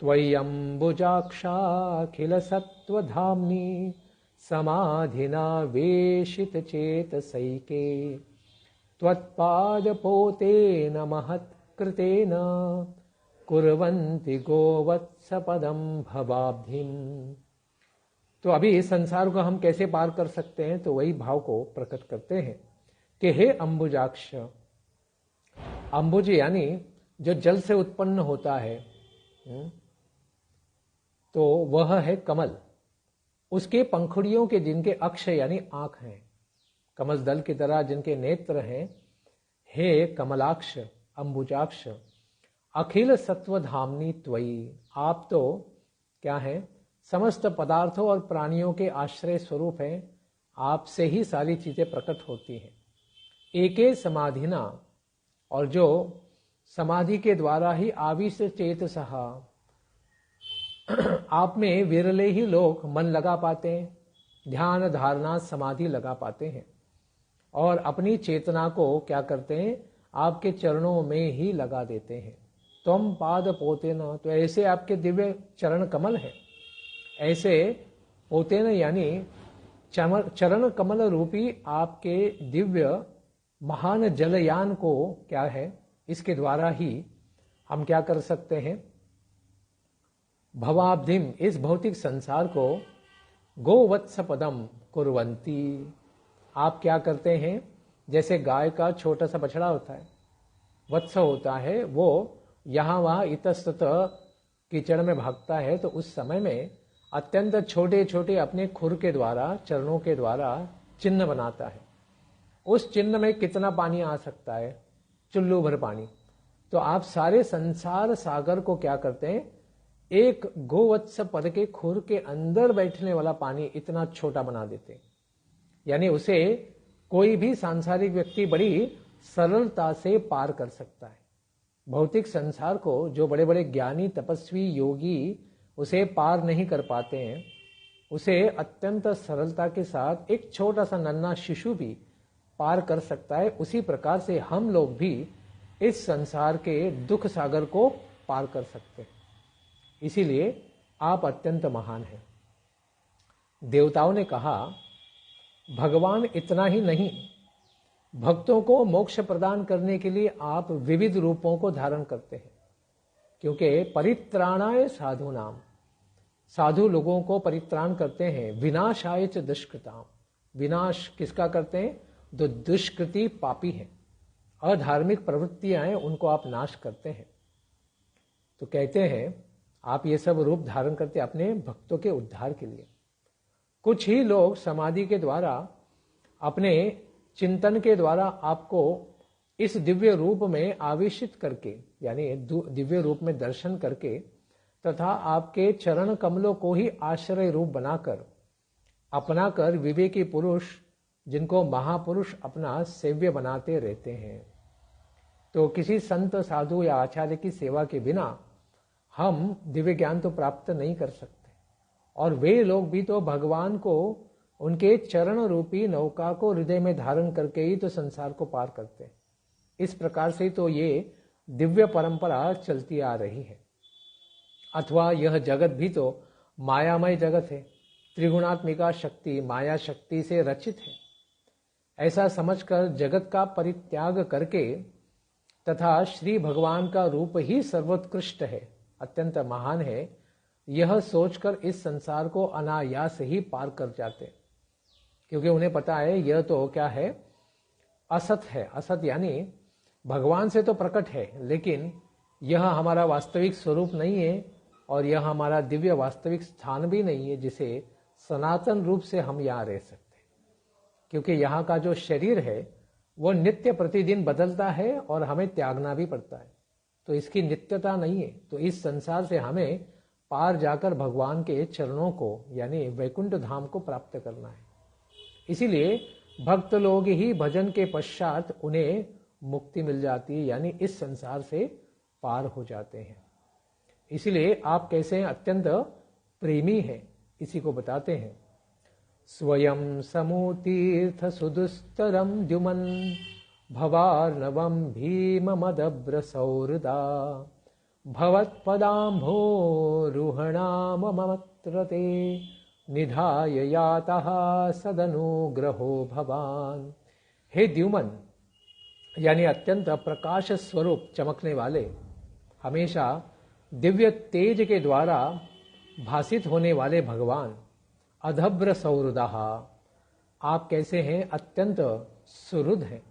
त्वय्यम्बुजाक्षाखिल सत्वधाम्नि समाधिना वेशित चेतसैके त्वत्पादपोतेन महत्कृतेन कुर्वन्ति गोवत्सपदं भवाब्धिम। तो अभी इस संसार को हम कैसे पार कर सकते हैं, तो वही भाव को प्रकट करते हैं कि हे अंबुजाक्ष, अंबुज यानी जो जल से उत्पन्न होता है, तो वह है कमल। उसके पंखुड़ियों के जिनके अक्ष यानी आंख हैं, कमल दल की तरह जिनके नेत्र हैं, हे कमलाक्ष अंबुजाक्ष, अखिल सत्वधामनी त्वयि, आप तो क्या हैं, समस्त पदार्थों और प्राणियों के आश्रय स्वरूप हैं, आपसे ही सारी चीजें प्रकट होती हैं। एके समाधिना, और जो समाधि के द्वारा ही आविष्ट चेत सहा, आप में विरले ही लोग मन लगा पाते हैं, ध्यान धारणा समाधि लगा पाते हैं और अपनी चेतना को क्या करते हैं, आपके चरणों में ही लगा देते हैं। तुम पाद पोते न, तो ऐसे आपके दिव्य चरण कमल है, ऐसे पोते न यानी चरण कमल रूपी आपके दिव्य महान जलयान को क्या है, इसके द्वारा ही हम क्या कर सकते हैं, भवाब्धिम, इस भौतिक संसार को गोवत्स पदम कुर्वन्ति, आप क्या करते हैं, जैसे गाय का छोटा सा बछड़ा होता है, वत्स होता है, वो यहाँ वहाँ इतस्ततः कीचड़ में भागता है, तो उस समय में अत्यंत छोटे छोटे अपने खुर के द्वारा, चरणों के द्वारा चिन्ह बनाता है। उस चिन्ह में कितना पानी आ सकता है, चुल्लू भर पानी। तो आप सारे संसार सागर को क्या करते हैं, एक गोवत्स पद के खुर के अंदर बैठने वाला पानी इतना छोटा बना देते हैं, यानी उसे कोई भी सांसारिक व्यक्ति बड़ी सरलता से पार कर सकता है। भौतिक संसार को जो बड़े बड़े ज्ञानी तपस्वी योगी उसे पार नहीं कर पाते हैं, उसे अत्यंत सरलता के साथ एक छोटा सा नन्हा शिशु भी पार कर सकता है। उसी प्रकार से हम लोग भी इस संसार के दुख सागर को पार कर सकते हैं। इसीलिए आप अत्यंत महान हैं। देवताओं ने कहा, भगवान इतना ही नहीं, भक्तों को मोक्ष प्रदान करने के लिए आप विविध रूपों को धारण करते हैं, क्योंकि परित्राणाय साधु नाम, साधु लोगों को परित्राण करते हैं, विनाशाय च दुष्कृताम, विनाश किसका करते हैं, जो दुष्कृति पापी हैं, अधार्मिक प्रवृत्तियां हैं, उनको आप नाश करते हैं। तो कहते हैं आप ये सब रूप धारण करते अपने भक्तों के उद्धार के लिए। कुछ ही लोग समाधि के द्वारा, अपने चिंतन के द्वारा आपको इस दिव्य रूप में आवेशित करके, यानी दिव्य रूप में दर्शन करके तथा आपके चरण कमलों को ही आश्रय रूप बनाकर अपनाकर विवेकी पुरुष, जिनको महापुरुष अपना सेव्य बनाते रहते हैं। तो किसी संत साधु या आचार्य की सेवा के बिना हम दिव्य ज्ञान तो प्राप्त नहीं कर सकते, और वे लोग भी तो भगवान को उनके चरण रूपी नौका को हृदय में धारण करके ही तो संसार को पार करते हैं। इस प्रकार से तो ये दिव्य परंपरा चलती आ रही है। अथवा यह जगत भी तो मायामय जगत है, त्रिगुणात्मिका शक्ति माया शक्ति से रचित है। ऐसा समझकर जगत का परित्याग करके तथा श्री भगवान का रूप ही सर्वोत्कृष्ट है, अत्यंत महान है, यह सोचकर इस संसार को अनायास ही पार कर जाते, क्योंकि उन्हें पता है यह तो क्या है, असत है। असत यानी भगवान से तो प्रकट है, लेकिन यह हमारा वास्तविक स्वरूप नहीं है और यह हमारा दिव्य वास्तविक स्थान भी नहीं है, जिसे सनातन रूप से हम यहाँ रह सकते हैं। क्योंकि यहाँ का जो शरीर है वो नित्य प्रतिदिन बदलता है और हमें त्यागना भी पड़ता है, तो इसकी नित्यता नहीं है। तो इस संसार से हमें पार जाकर भगवान के चरणों को यानी वैकुंठ धाम को प्राप्त करना है। इसीलिए भक्त लोग ही भजन के पश्चात उन्हें मुक्ति मिल जाती है, यानी इस संसार से पार हो जाते हैं। इसलिए आप कैसे हैं, अत्यंत प्रेमी हैं, इसी को बताते हैं। स्वयं समूतीर्थ सुदुस्तरम द्युमन भवार्णवम भीम मदब्र सौहृदा भवत्पदाम्भोरुहणाममत्रते निधाय यातः सदनुग्रहो भवान। हे द्युमन यानी अत्यंत प्रकाश स्वरूप चमकने वाले, हमेशा दिव्य तेज के द्वारा भासित होने वाले भगवान अधभ्र सौहृदः, आप कैसे हैं? अत्यंत सुहृद हैं।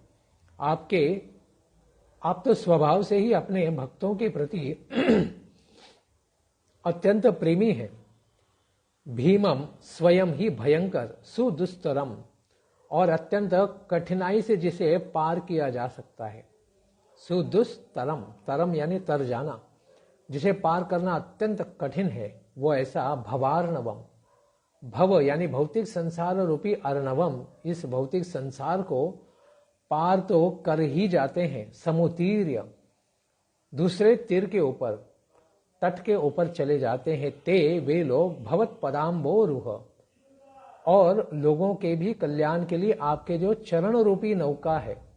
आप तो स्वभाव से ही अपने भक्तों के प्रति अत्यंत प्रेमी हैं। भीमम, स्वयं ही भयंकर, सुदुस्तरम, और अत्यंत कठिनाई से जिसे पार किया जा सकता है। सुदुस्तरम, तरम यानी तर जाना, जिसे पार करना अत्यंत कठिन है, वो ऐसा भवार्णवम, भव यानी भौतिक संसार रूपी अर्णवम, इस भौतिक संसार को पार तो कर ही जाते हैं। समुतीर्य, दूसरे तीर के ऊपर, तट के ऊपर चले जाते हैं। ते, वे लोग, भवत पदाम्बोरुह, और लोगों के भी कल्याण के लिए आपके जो चरण रूपी नौका है,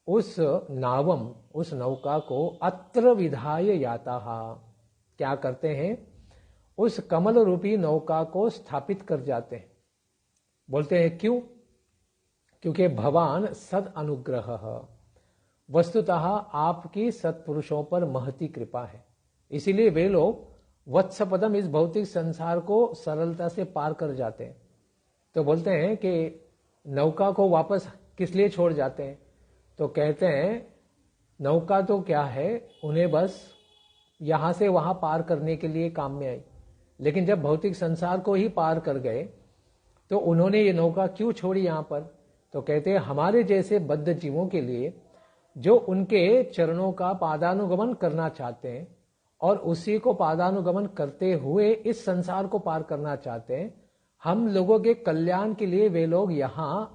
उस नावम, उस नौका को अत्र विधाय याता, क्या करते हैं? उस कमल रूपी नौका को स्थापित कर जाते हैं। बोलते हैं क्यों? क्योंकि भवान सद अनुग्रह, वस्तुतः आपकी सत्पुरुषों पर महती कृपा है, इसीलिए वे लोग वत्सपदम, इस भौतिक संसार को सरलता से पार कर जाते हैं। तो बोलते हैं कि नौका को वापस किस लिए छोड़ जाते हैं? तो कहते हैं नौका तो क्या है, उन्हें बस यहां से वहां पार करने के लिए काम में आई, लेकिन जब भौतिक संसार को ही पार कर गए तो उन्होंने ये नौका क्यों छोड़ी यहां पर? तो कहते हैं हमारे जैसे बद्ध जीवों के लिए, जो उनके चरणों का पादानुगमन करना चाहते हैं और उसी को पादानुगमन करते हुए इस संसार को पार करना चाहते हैं, हम लोगों के कल्याण के लिए वे लोग यहां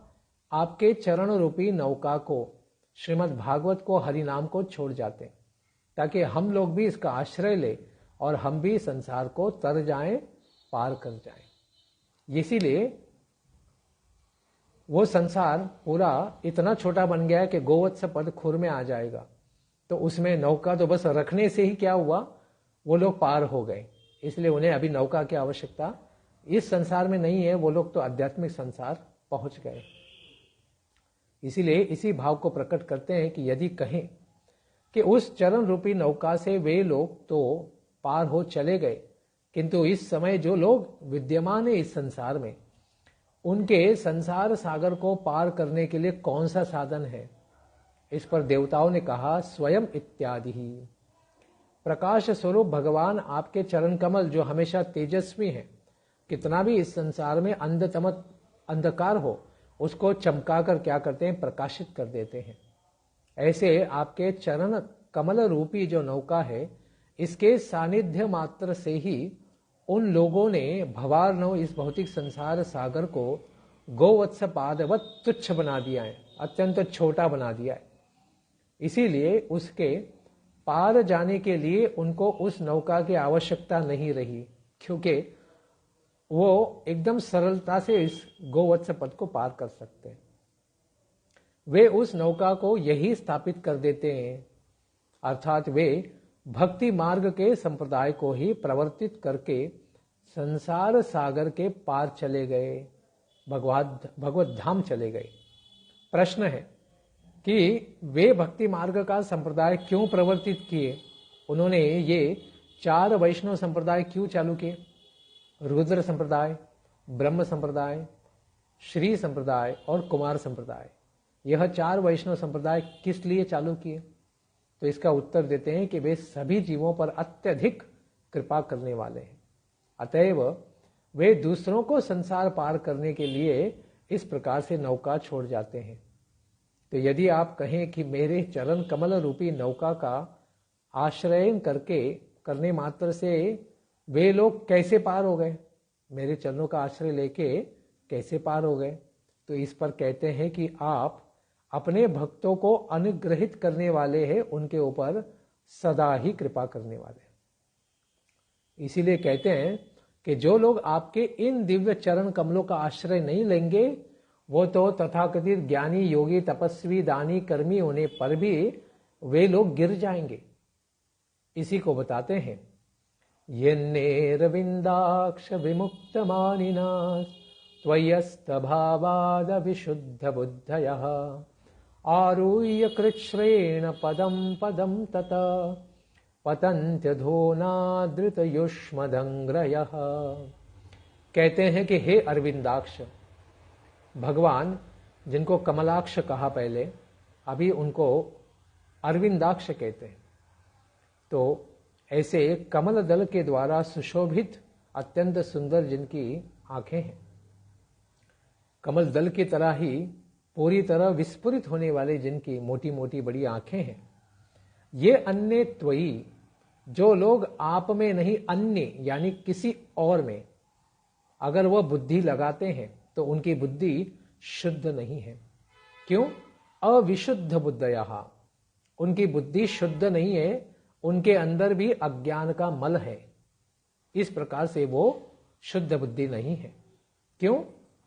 आपके चरण रूपी नौका को, श्रीमद् भागवत को, हरिनाम को छोड़ जाते हैं, ताकि हम लोग भी इसका आश्रय ले और हम भी संसार को तर जाएं, पार कर जाएं। इसीलिए वो संसार पूरा इतना छोटा बन गया है कि गोवत्स पद खुर में आ जाएगा, तो उसमें नौका तो बस रखने से ही क्या हुआ, वो लोग पार हो गए। इसलिए उन्हें अभी नौका की आवश्यकता इस संसार में नहीं है, वो लोग तो आध्यात्मिक संसार पहुंच गए। इसीलिए इसी भाव को प्रकट करते हैं कि यदि कहें कि उस चरण रूपी नौका से वे लोग तो पार हो चले गए, किंतु इस समय जो लोग विद्यमान है इस संसार में, उनके संसार सागर को पार करने के लिए कौन सा साधन है? इस पर देवताओं ने कहा स्वयं इत्यादि ही। प्रकाश स्वरूप भगवान आपके चरण कमल जो हमेशा तेजस्वी हैं, कितना भी इस संसार में अंधकार हो उसको चमकाकर क्या करते हैं? प्रकाशित कर देते हैं। ऐसे आपके चरण कमल रूपी जो नौका है, इसके सानिध्य मात्र से ही उन लोगों ने भवार्णव, इस भौतिक संसार सागर को गोवत्स पादवत तुच्छ बना दिया है, अत्यंत छोटा बना दिया है। इसीलिए उसके पार जाने के लिए उनको उस नौका की आवश्यकता नहीं रही, क्योंकि वो एकदम सरलता से इस गोवत्स पद को पार कर सकते हैं। वे उस नौका को यही स्थापित कर देते हैं, अर्थात वे भक्ति मार्ग के संप्रदाय को ही प्रवर्तित करके संसार सागर के पार चले गए, भगवत धाम चले गए। प्रश्न है कि वे भक्ति मार्ग का संप्रदाय क्यों प्रवर्तित किए? उन्होंने ये 4 वैष्णव संप्रदाय क्यों चालू किए? रुद्र संप्रदाय, ब्रह्म संप्रदाय, श्री संप्रदाय और कुमार संप्रदाय, यह 4 वैष्णव संप्रदाय किस लिए चालू किए? तो इसका उत्तर देते हैं कि वे सभी जीवों पर अत्यधिक कृपा करने वाले हैं, अतएव वे दूसरों को संसार पार करने के लिए इस प्रकार से नौका छोड़ जाते हैं। तो यदि आप कहें कि मेरे चरण कमल रूपी नौका का आश्रय करने मात्र से वे लोग कैसे पार हो गए, मेरे चरणों का आश्रय लेके कैसे पार हो गए, तो इस पर कहते हैं कि आप अपने भक्तों को अनुग्रहित करने वाले हैं, उनके ऊपर सदा ही कृपा करने वाले हैं। इसीलिए कहते हैं कि जो लोग आपके इन दिव्य चरण कमलों का आश्रय नहीं लेंगे, वो तो तथाकथित ज्ञानी, योगी, तपस्वी, दानी, कर्मी होने पर भी वे लोग गिर जाएंगे। इसी को बताते हैं, यन्नेरविन्दाक्ष विमुक्त मानिना त्वय्यस्त भावाद विशुद्ध बुद्धयः आरुह्य कृच्छ्रेण पदम पदम तत पतन्त्यधोनादृतयुष्मदङ्ग्रयः। कहते हैं कि हे अरविंदाक्ष, भगवान जिनको कमलाक्ष कहा पहले, अभी उनको अरविंदाक्ष कहते हैं। तो ऐसे कमल दल के द्वारा सुशोभित अत्यंत सुंदर जिनकी आंखें हैं, कमल दल की तरह ही पूरी तरह विस्फुरित होने वाले जिनकी मोटी मोटी बड़ी आंखें हैं, ये अन्य त्वयी, जो लोग आप में नहीं अन्य यानी किसी और में अगर वह बुद्धि लगाते हैं तो उनकी बुद्धि शुद्ध नहीं है। क्यों? अविशुद्ध बुद्धयः, उनकी बुद्धि शुद्ध नहीं है, उनके अंदर भी अज्ञान का मल है। इस प्रकार से वो शुद्ध बुद्धि नहीं है। क्यों?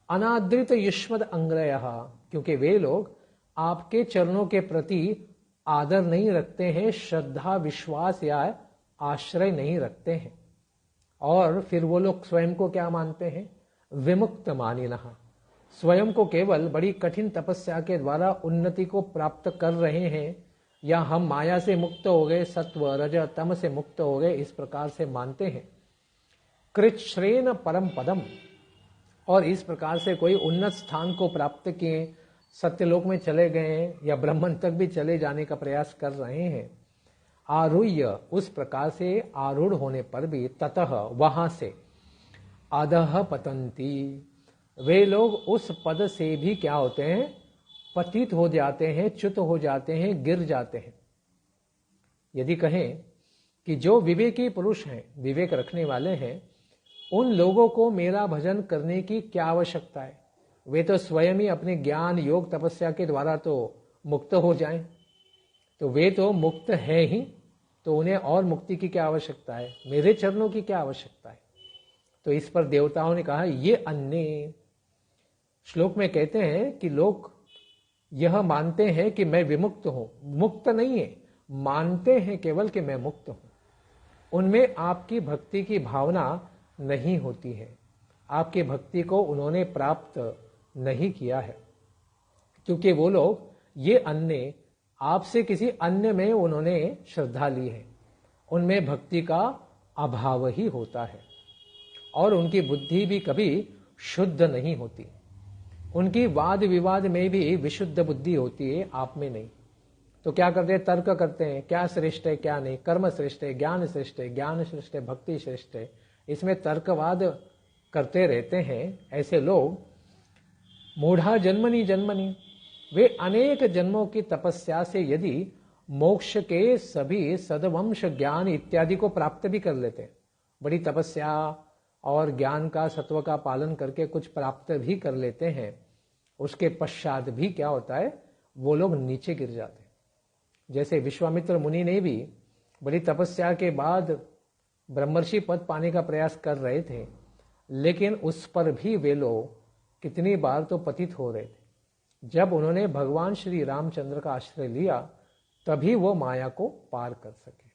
अनादृत युष्मद अंग्रयः, क्योंकि वे लोग आपके चरणों के प्रति आदर नहीं रखते हैं, श्रद्धा विश्वास या आश्रय नहीं रखते हैं। और फिर वो लोग स्वयं को क्या मानते हैं? विमुक्त मानिनः, स्वयं को केवल बड़ी कठिन तपस्या के द्वारा उन्नति को प्राप्त कर रहे हैं, या हम माया से मुक्त हो गए, सत्व रज तम से मुक्त हो गए, इस प्रकार से मानते हैं। कृच्छ्रेण परम पदम, और इस प्रकार से कोई उन्नत स्थान को प्राप्त किए, सत्यलोक में चले गए या ब्रह्मन तक भी चले जाने का प्रयास कर रहे हैं। आरुह्य, उस प्रकार से आरूढ़ होने पर भी ततः वहां से अधः पतंती, वे लोग उस पद से भी क्या होते हैं? पतित हो जाते हैं, च्युत हो जाते हैं, गिर जाते हैं। यदि कहें कि जो विवेकी पुरुष हैं, विवेक रखने वाले हैं, उन लोगों को मेरा भजन करने की क्या आवश्यकता है? वे तो स्वयं ही अपने ज्ञान योग तपस्या के द्वारा तो मुक्त हो जाएं, तो वे तो मुक्त हैं ही, तो उन्हें और मुक्ति की क्या आवश्यकता है? मेरे चरणों की क्या आवश्यकता है? तो इस पर देवताओं ने कहा ये अन्य। श्लोक में कहते हैं कि लोग यह मानते हैं कि मैं विमुक्त हूं, मुक्त नहीं है, मानते हैं केवल कि मैं मुक्त हूं। उनमें आपकी भक्ति की भावना नहीं होती है, आपकी भक्ति को उन्होंने प्राप्त नहीं किया है, क्योंकि वो लोग ये अन्य, आपसे किसी अन्य में उन्होंने श्रद्धा ली है, उनमें भक्ति का अभाव ही होता है, और उनकी बुद्धि भी कभी शुद्ध नहीं होती। उनकी वाद विवाद में भी विशुद्ध बुद्धि होती है, आप में नहीं। तो क्या करते हैं? तर्क करते हैं, क्या श्रेष्ठ है क्या नहीं, कर्म श्रेष्ठ है, ज्ञान श्रेष्ठ है, ज्ञान श्रेष्ठ है, भक्ति श्रेष्ठ है, इसमें तर्कवाद करते रहते हैं। ऐसे लोग मूढ़ा जन्मनि जन्मनि, वे अनेक जन्मों की तपस्या से यदि मोक्ष के सभी सदवंश ज्ञान इत्यादि को प्राप्त भी कर लेते हैं, बड़ी तपस्या और ज्ञान का सत्व का पालन करके कुछ प्राप्त भी कर लेते हैं, उसके पश्चात भी क्या होता है? वो लोग नीचे गिर जाते हैं। जैसे विश्वामित्र मुनि ने भी बड़ी तपस्या के बाद ब्रह्मर्षि पद पाने का प्रयास कर रहे थे, लेकिन उस पर भी वे लोग कितनी बार तो पतित हो रहे थे। जब उन्होंने भगवान श्री रामचंद्र का आश्रय लिया, तभी वो माया को पार कर सके।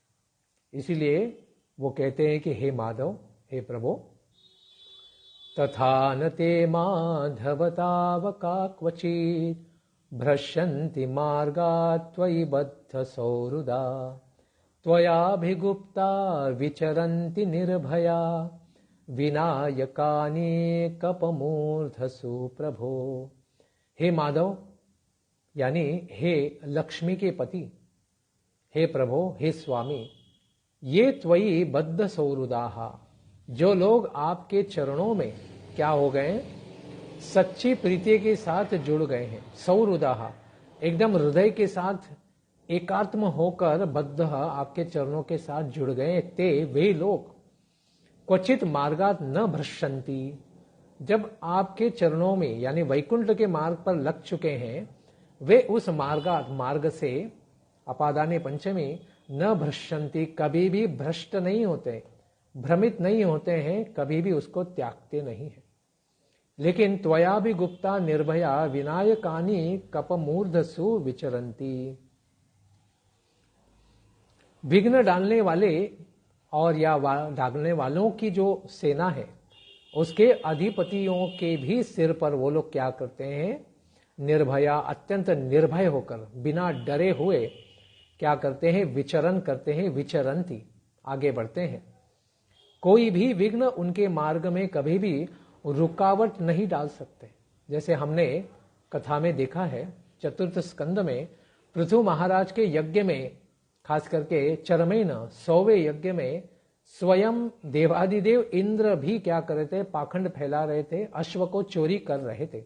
इसीलिए वो कहते हैं कि हे माधव, हे प्रभु, तथा न ते माधवतावका क्वचित् भ्रश्यन्ति मार्गात् त्वयि बद्ध सौहृदा त्वयाभिगुप्ता विचरन्ति निर्भया विनायकानि कपमूर्धसु प्रभो। हे माधव, यानी हे लक्ष्मी के पति, हे प्रभो, हे स्वामी, ये त्वयि बद्ध सौहृदाः, जो लोग आपके चरणों में क्या हो गए? सच्ची प्रीति के साथ जुड़ गए हैं। सौहृदाः, एकदम हृदय के साथ एकात्म होकर बद्ध आपके चरणों के साथ जुड़ गए। ते, वे लोग क्वचित मार्गात न भ्रश्यन्ति, जब आपके चरणों में यानी वैकुंठ के मार्ग पर लग चुके हैं, वे उस मार्गात, मार्ग से अपादाने पंचमी, न भ्रश्यन्ति, कभी भी भ्रष्ट नहीं होते, भ्रमित नहीं होते हैं, कभी भी उसको त्यागते नहीं है। लेकिन त्वया भी गुप्ता निर्भया विनायकानि कपमूर्धसु विचरन्ति, विघ्न डालने वाले और या डालने वालों की जो सेना है, उसके अधिपतियों के भी सिर पर वो लोग क्या करते हैं? निर्भया, अत्यंत निर्भय होकर, बिना डरे हुए क्या करते हैं, विचरण करते हैं, विचरन्ति, आगे बढ़ते हैं। कोई भी विघ्न उनके मार्ग में कभी भी रुकावट नहीं डाल सकते। जैसे हमने कथा में देखा है, चतुर्थ स्कंद में पृथु महाराज के यज्ञ में, खास करके चरमेन 100वें यज्ञ में स्वयं देवादिदेव इंद्र भी क्या कर रहे थे, पाखंड फैला रहे थे, अश्व को चोरी कर रहे थे।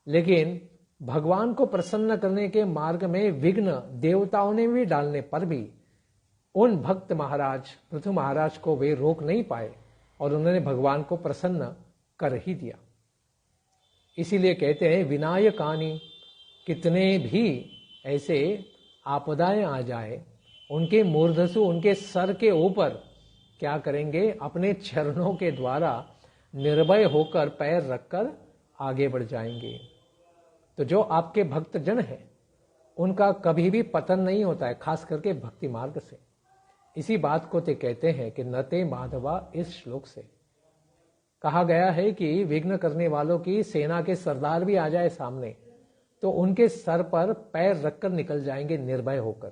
लेकिन भगवान को प्रसन्न करने के मार्ग में विघ्न देवताओं ने भी डालने पर भी उन भक्त महाराज पृथु महाराज को वे रोक नहीं पाए और उन्होंने भगवान को प्रसन्न कर ही दिया। इसीलिए कहते हैं विनायकानी, कितने भी ऐसे आपदाएं आ जाए, उनके मूर्धसु, उनके सर के ऊपर क्या करेंगे, अपने चरणों के द्वारा निर्भय होकर पैर रखकर आगे बढ़ जाएंगे। तो जो आपके भक्त जन हैं उनका कभी भी पतन नहीं होता है, खास करके भक्ति मार्ग से। इसी बात को ते कहते हैं कि नते माधवा, इस श्लोक से कहा गया है कि विघ्न करने वालों की सेना के सरदार भी आ जाए सामने तो उनके सर पर पैर रखकर निकल जाएंगे निर्भय होकर।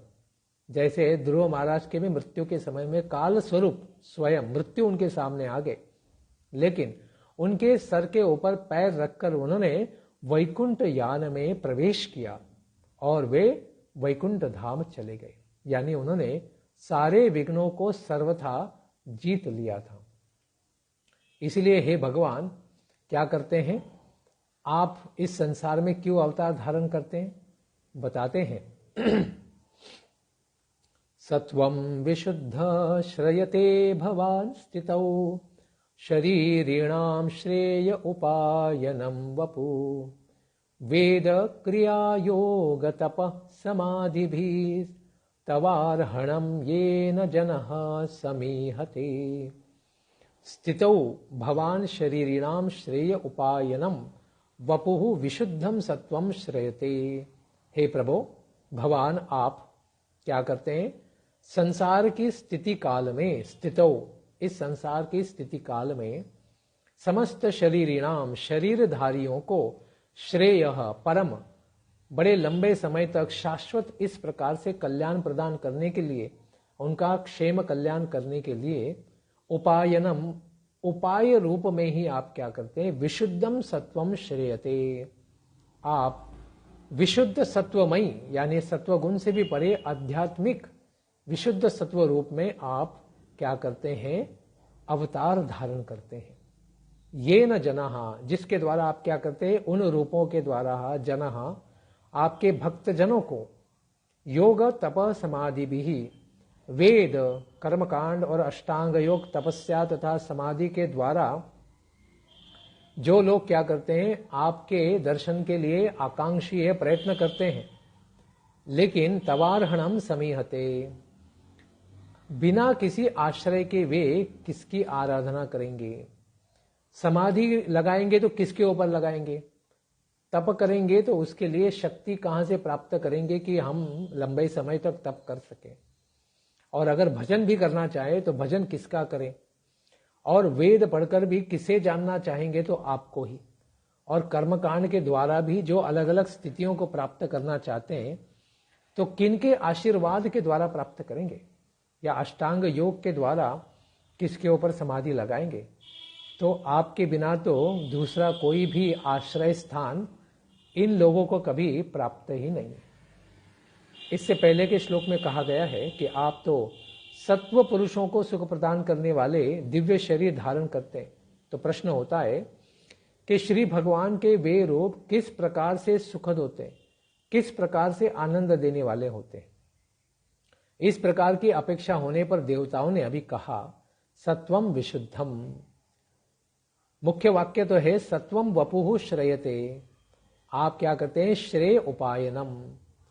जैसे ध्रुव महाराज के भी मृत्यु के समय में काल स्वरूप स्वयं मृत्यु उनके सामने आ गए, लेकिन उनके सर के ऊपर पैर रखकर उन्होंने वैकुंठ यान में प्रवेश किया और वे वैकुंठ धाम चले गए। यानी उन्होंने सारे विघ्नों को सर्वथा जीत लिया था। इसलिए हे भगवान, क्या करते हैं आप, इस संसार में क्यों अवतार धारण करते हैं, बताते हैं। सत्वं विशुद्ध श्रयते भवान स्थितौ शरीरिणां श्रेय उपायनं वपु वेद क्रिया योग तप समाधिभिः तवार्हणं येन जनः समीहते। स्थितौ भवान शरीरिणां श्रेय उपायनं वपुः विशुद्धम सत्वम श्रयते। हे प्रभु, भगवान आप क्या करते हैं, संसार की स्थिति काल में, स्थितौ, इस संसार की स्थिति काल में समस्त शरीरिणाम, शरीरधारियों को श्रेय परम, बड़े लंबे समय तक शाश्वत इस प्रकार से कल्याण प्रदान करने के लिए, उनका क्षेम कल्याण करने के लिए उपायनम, उपाय रूप में ही आप क्या करते हैं, विशुद्धम सत्वम श्रेयते। आप विशुद्ध सत्वमयी, यानी सत्वगुण से भी परे आध्यात्मिक विशुद्ध सत्व रूप में आप क्या करते हैं, अवतार धारण करते हैं। ये न जनहा, जिसके द्वारा आप क्या करते हैं, उन रूपों के द्वारा जनहा, आपके भक्त जनों को योग तप समाधि भी, वेद कर्मकांड और अष्टांग योग तपस्या तथा समाधि के द्वारा जो लोग क्या करते हैं, आपके दर्शन के लिए आकांक्षी है, प्रयत्न करते हैं, लेकिन तवार्हणम समीहते, बिना किसी आश्रय के वे किसकी आराधना करेंगे। समाधि लगाएंगे तो किसके ऊपर लगाएंगे, तप करेंगे तो उसके लिए शक्ति कहां से प्राप्त करेंगे कि हम लंबे समय तक तप कर सकें। और अगर भजन भी करना चाहे तो भजन किसका करें, और वेद पढ़कर भी किसे जानना चाहेंगे तो आपको ही। और कर्मकांड के द्वारा भी जो अलग अलग स्थितियों को प्राप्त करना चाहते हैं तो किनके आशीर्वाद के द्वारा प्राप्त करेंगे, या अष्टांग योग के द्वारा किसके ऊपर समाधि लगाएंगे। तो आपके बिना तो दूसरा कोई भी आश्रय स्थान इन लोगों को कभी प्राप्त ही नहीं। इससे पहले के श्लोक में कहा गया है कि आप तो सत्व पुरुषों को सुख प्रदान करने वाले दिव्य शरीर धारण करते हैं। तो प्रश्न होता है कि श्री भगवान के वे रूप किस प्रकार से सुखद होते हैं, किस प्रकार से आनंद देने वाले होते हैं। इस प्रकार की अपेक्षा होने पर देवताओं ने अभी कहा सत्वम विशुद्धम। मुख्य वाक्य तो है सत्वम वपुः श्रयते। आप क्या करते हैं, श्रेय उपायनम,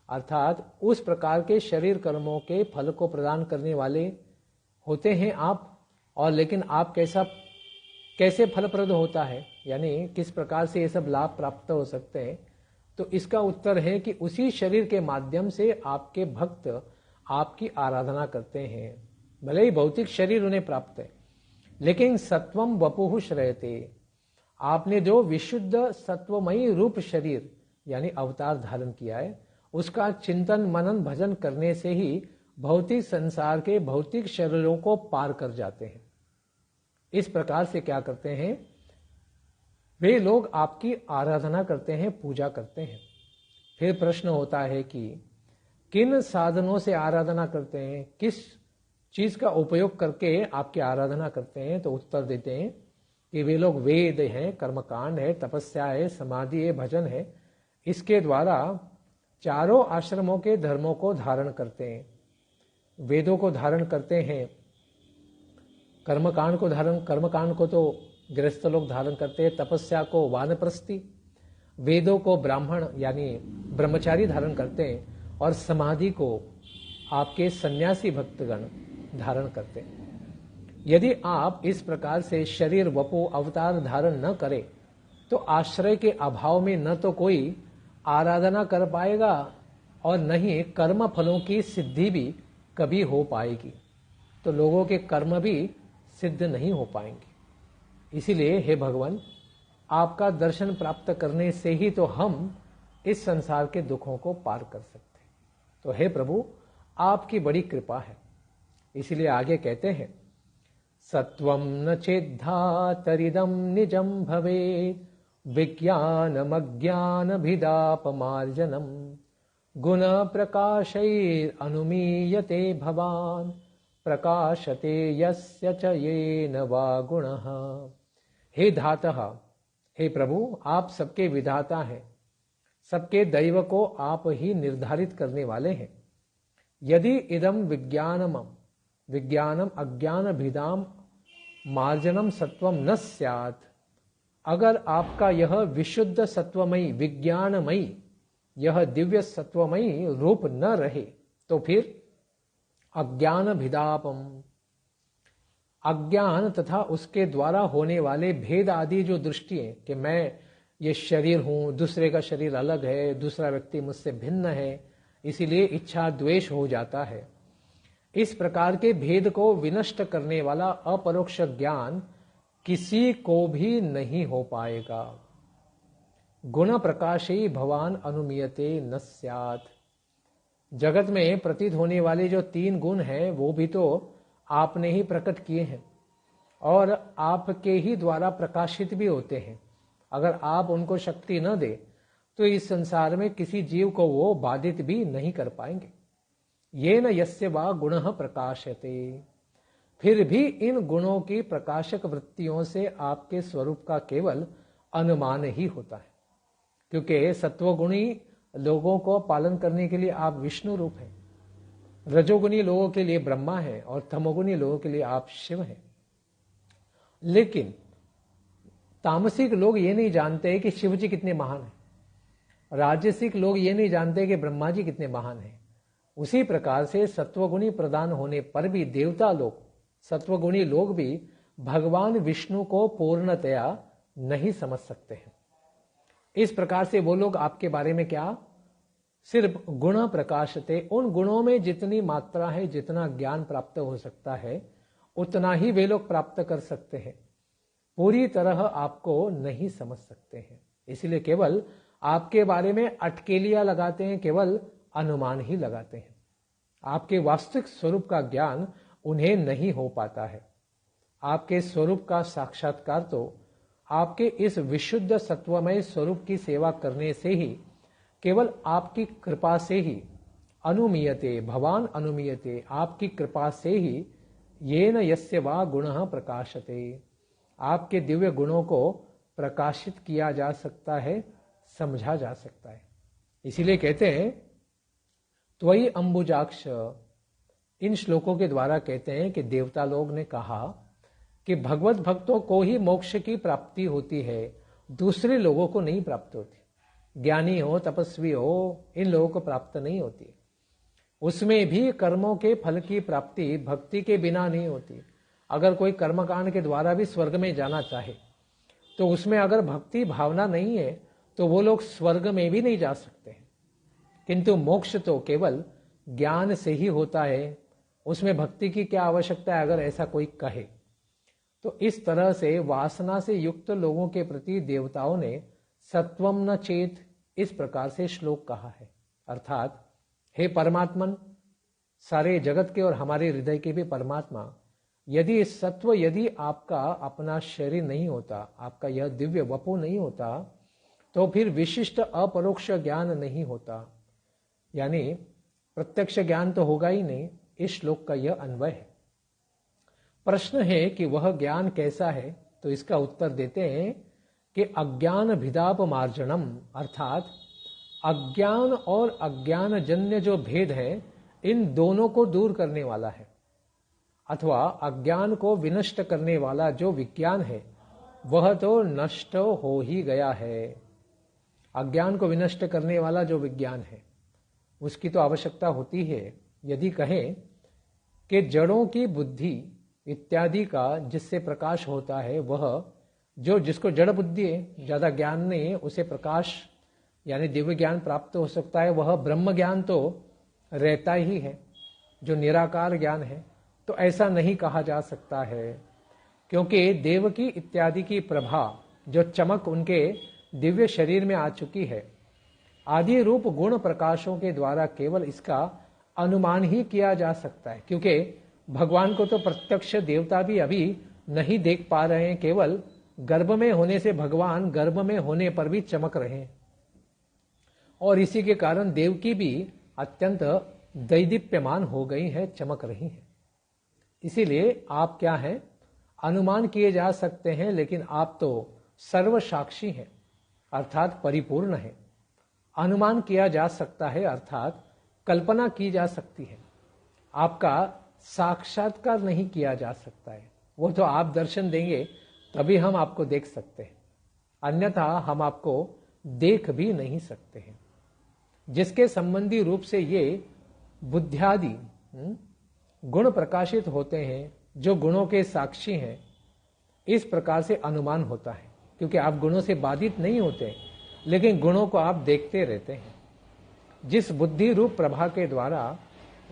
अर्थात उस प्रकार के शरीर कर्मों के फल को प्रदान करने वाले होते हैं आप। और लेकिन आप कैसे फलप्रद होता है, यानी किस प्रकार से ये सब लाभ प्राप्त हो सकते हैं, तो इसका उत्तर है कि उसी शरीर के माध्यम से आपके भक्त आपकी आराधना करते हैं। भले ही भौतिक शरीर उन्हें प्राप्त है, लेकिन सत्वम वपुः श्रयते, आपने जो विशुद्ध सत्वमयी रूप शरीर यानी अवतार धारण किया है, उसका चिंतन मनन भजन करने से ही भौतिक संसार के भौतिक शरीरों को पार कर जाते हैं। इस प्रकार से क्या करते हैं, वे लोग आपकी आराधना करते हैं, पूजा करते हैं। फिर प्रश्न होता है कि किन साधनों से आराधना करते हैं, किस चीज का उपयोग करके आपकी आराधना करते हैं। तो उत्तर देते हैं कि वे लोग वेद हैं, कर्मकांड है, तपस्या है, समाधि है, भजन है, इसके द्वारा चारों आश्रमों के धर्मों को धारण करते हैं। वेदों को धारण करते हैं, कर्मकांड को तो गृहस्थ लोग धारण करते हैं, तपस्या को वानप्रस्थी, वेदों को ब्राह्मण यानी ब्रह्मचारी धारण करते हैं, और समाधि को आपके सन्यासी भक्तगण धारण करते हैं। यदि आप इस प्रकार से शरीर वपु अवतार धारण न करें तो आश्रय के अभाव में न तो कोई आराधना कर पाएगा और न ही कर्म फलों की सिद्धि भी कभी हो पाएगी। तो लोगों के कर्म भी सिद्ध नहीं हो पाएंगे। इसीलिए हे भगवान, आपका दर्शन प्राप्त करने से ही तो हम इस संसार के दुखों को पार कर सकते हैं। तो हे प्रभु, आपकी बड़ी कृपा है। इसीलिए आगे कहते हैं, सत्वं न चेद्धातरिदं निजं भवेत् विज्ञानमज्ञानभिदापमार्जनं गुण प्रकाशैरनुमीयते भवान् प्रकाशते यस्य च येन वा गुणः। हे धातः, हे प्रभु, आप सबके विधाता हैं, सबके दैव को आप ही निर्धारित करने वाले हैं। यदि इदम विज्ञानम अज्ञान भिदाम मार्जनम सत्वम न स्यात्, अगर आपका यह विशुद्ध सत्वमयी विज्ञानमयी यह दिव्य सत्वमयी रूप न रहे तो फिर अज्ञान भिदापम, अज्ञान तथा उसके द्वारा होने वाले भेद आदि जो दृष्टि है कि मैं ये शरीर हूं, दूसरे का शरीर अलग है, दूसरा व्यक्ति मुझसे भिन्न है, इसीलिए इच्छा द्वेष हो जाता है। इस प्रकार के भेद को विनष्ट करने वाला अपरोक्ष ज्ञान किसी को भी नहीं हो पाएगा। गुण प्रकाशी भवान अनुमीयते न स्यात्। जगत में प्रतीत होने वाले जो 3 गुण हैं वो भी तो आपने ही प्रकट किए हैं और आपके ही द्वारा प्रकाशित भी होते हैं। अगर आप उनको शक्ति न दे तो इस संसार में किसी जीव को वो बाधित भी नहीं कर पाएंगे। येन यस्य वा गुणः प्रकाशते, फिर भी इन गुणों की प्रकाशक वृत्तियों से आपके स्वरूप का केवल अनुमान ही होता है, क्योंकि सत्वगुणी लोगों को पालन करने के लिए आप विष्णु रूप हैं, रजोगुणी लोगों के लिए ब्रह्मा है और तमोगुणी लोगों के लिए आप शिव हैं। लेकिन तामसिक लोग ये नहीं जानते कि शिव जी कितने महान हैं, राजसिक लोग ये नहीं जानते कि ब्रह्मा जी कितने महान हैं। उसी प्रकार से सत्वगुणी प्रदान होने पर भी देवता लोग, सत्वगुणी लोग भी भगवान विष्णु को पूर्णतया नहीं समझ सकते हैं। इस प्रकार से वो लोग आपके बारे में क्या, सिर्फ गुण प्रकाशते, उन गुणों में जितनी मात्रा है, जितना ज्ञान प्राप्त हो सकता है उतना ही वे लोग प्राप्त कर सकते हैं, पूरी तरह आपको नहीं समझ सकते हैं। इसलिए केवल आपके बारे में अटकेलियां लगाते हैं, केवल अनुमान ही लगाते हैं। आपके वास्तविक स्वरूप का ज्ञान उन्हें नहीं हो पाता है। आपके स्वरूप का साक्षात्कार तो आपके इस विशुद्ध सत्वमय स्वरूप की सेवा करने से ही, केवल आपकी कृपा से ही, अनुमीयते भवान अनुमीयते, आपकी कृपा से ही, येन यस्य वा गुणः प्रकाशते, आपके दिव्य गुणों को प्रकाशित किया जा सकता है, समझा जा सकता है। इसीलिए कहते हैं त्वयि अंबुजाक्ष। इन श्लोकों के द्वारा कहते हैं कि देवता लोग ने कहा कि भगवत भक्तों को ही मोक्ष की प्राप्ति होती है, दूसरे लोगों को नहीं प्राप्त होती। ज्ञानी हो, तपस्वी हो, इन लोगों को प्राप्त नहीं होती। उसमें भी कर्मों के फल की प्राप्ति भक्ति के बिना नहीं होती। अगर कोई कर्मकांड के द्वारा भी स्वर्ग में जाना चाहे तो उसमें अगर भक्ति भावना नहीं है तो वो लोग स्वर्ग में भी नहीं जा सकते। किंतु मोक्ष तो केवल ज्ञान से ही होता है, उसमें भक्ति की क्या आवश्यकता है, अगर ऐसा कोई कहे तो। इस तरह से वासना से युक्त लोगों के प्रति देवताओं ने सत्वम न चेत, इस प्रकार से श्लोक कहा है। अर्थात हे परमात्मन, सारे जगत के और हमारे हृदय के भी परमात्मा, यदि सत्व, यदि आपका अपना शरीर नहीं होता, आपका यह दिव्य वपु नहीं होता, तो फिर विशिष्ट अपरोक्ष ज्ञान नहीं होता, यानी प्रत्यक्ष ज्ञान तो होगा ही नहीं। इस श्लोक का यह अन्वय है। प्रश्न है कि वह ज्ञान कैसा है, तो इसका उत्तर देते हैं कि अज्ञान भिदाप मार्जनम, अर्थात अज्ञान और अज्ञानजन्य जो भेद है, इन दोनों को दूर करने वाला है, अथवा अज्ञान को विनष्ट करने वाला जो विज्ञान है वह तो नष्ट हो ही गया है। अज्ञान को विनष्ट करने वाला जो विज्ञान है उसकी तो आवश्यकता होती है। यदि कहें कि जड़ों की बुद्धि इत्यादि का जिससे प्रकाश होता है, वह जो जिसको जड़ बुद्धि है, ज्यादा ज्ञान नहीं है, उसे प्रकाश यानी दिव्य ज्ञान प्राप्त हो सकता है, वह ब्रह्म ज्ञान तो रहता ही है, जो निराकार ज्ञान है। तो ऐसा नहीं कहा जा सकता है, क्योंकि देवकी इत्यादि की प्रभा, जो चमक उनके दिव्य शरीर में आ चुकी है, आदि रूप गुण प्रकाशों के द्वारा केवल इसका अनुमान ही किया जा सकता है। क्योंकि भगवान को तो प्रत्यक्ष देवता भी अभी नहीं देख पा रहे हैं, केवल गर्भ में होने से भगवान गर्भ में होने पर भी चमक रहे हैं, और इसी के कारण देवकी भी अत्यंत दैदीप्यमान हो गई है, चमक रही है। इसीलिए आप क्या हैं, अनुमान किए जा सकते हैं, लेकिन आप तो सर्व साक्षी हैं, अर्थात परिपूर्ण है। अनुमान किया जा सकता है अर्थात कल्पना की जा सकती है, आपका साक्षात्कार नहीं किया जा सकता है। वो तो आप दर्शन देंगे तभी हम आपको देख सकते हैं, अन्यथा हम आपको देख भी नहीं सकते हैं। जिसके संबंधी रूप से ये बुद्धियादि गुण प्रकाशित होते हैं, जो गुणों के साक्षी हैं, इस प्रकार से अनुमान होता है। क्योंकि आप गुणों से बाधित नहीं होते, लेकिन गुणों को आप देखते रहते हैं। जिस बुद्धि रूप प्रभा के द्वारा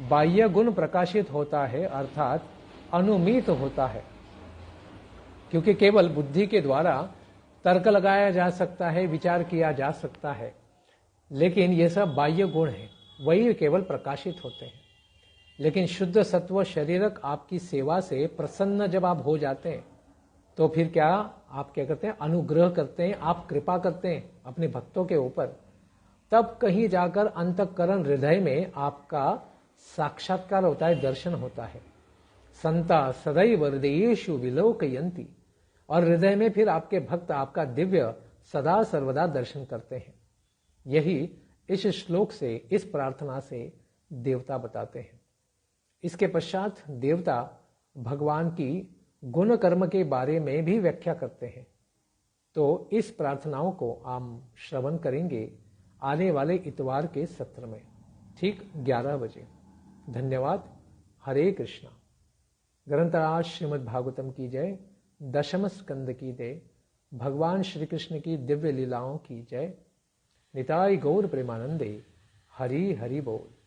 बाह्य गुण प्रकाशित होता है, अर्थात अनुमीत होता है, क्योंकि केवल बुद्धि के द्वारा तर्क लगाया जा सकता है, विचार किया जा सकता है, लेकिन ये सब बाह्य गुण हैं, वही केवल प्रकाशित होते हैं। लेकिन शुद्ध सत्व शरीरक आपकी सेवा से प्रसन्न जब आप हो जाते हैं, तो फिर क्या आप क्या करते हैं, अनुग्रह करते हैं, आप कृपा करते हैं अपने भक्तों के ऊपर। तब कहीं जाकर अंतःकरण हृदय में आपका साक्षात्कार होता है, दर्शन होता है। संता सदैव हृदयेषु विलोकयन्ति, और हृदय में फिर आपके भक्त आपका दिव्य सदा सर्वदा दर्शन करते हैं। यही इस श्लोक से, इस प्रार्थना से देवता बताते हैं। इसके पश्चात देवता भगवान की गुण कर्म के बारे में भी व्याख्या करते हैं। तो इस प्रार्थनाओं को हम श्रवण करेंगे आने वाले इतवार के सत्र में, ठीक 11 बजे। धन्यवाद। हरे कृष्णा। ग्रंथराज श्रीमद् भागवतम की जय, दशम स्कंद की जय, भगवान श्री कृष्ण की दिव्य लीलाओं की जय। निताई गौर प्रेमानंदे। हरि हरि बोल।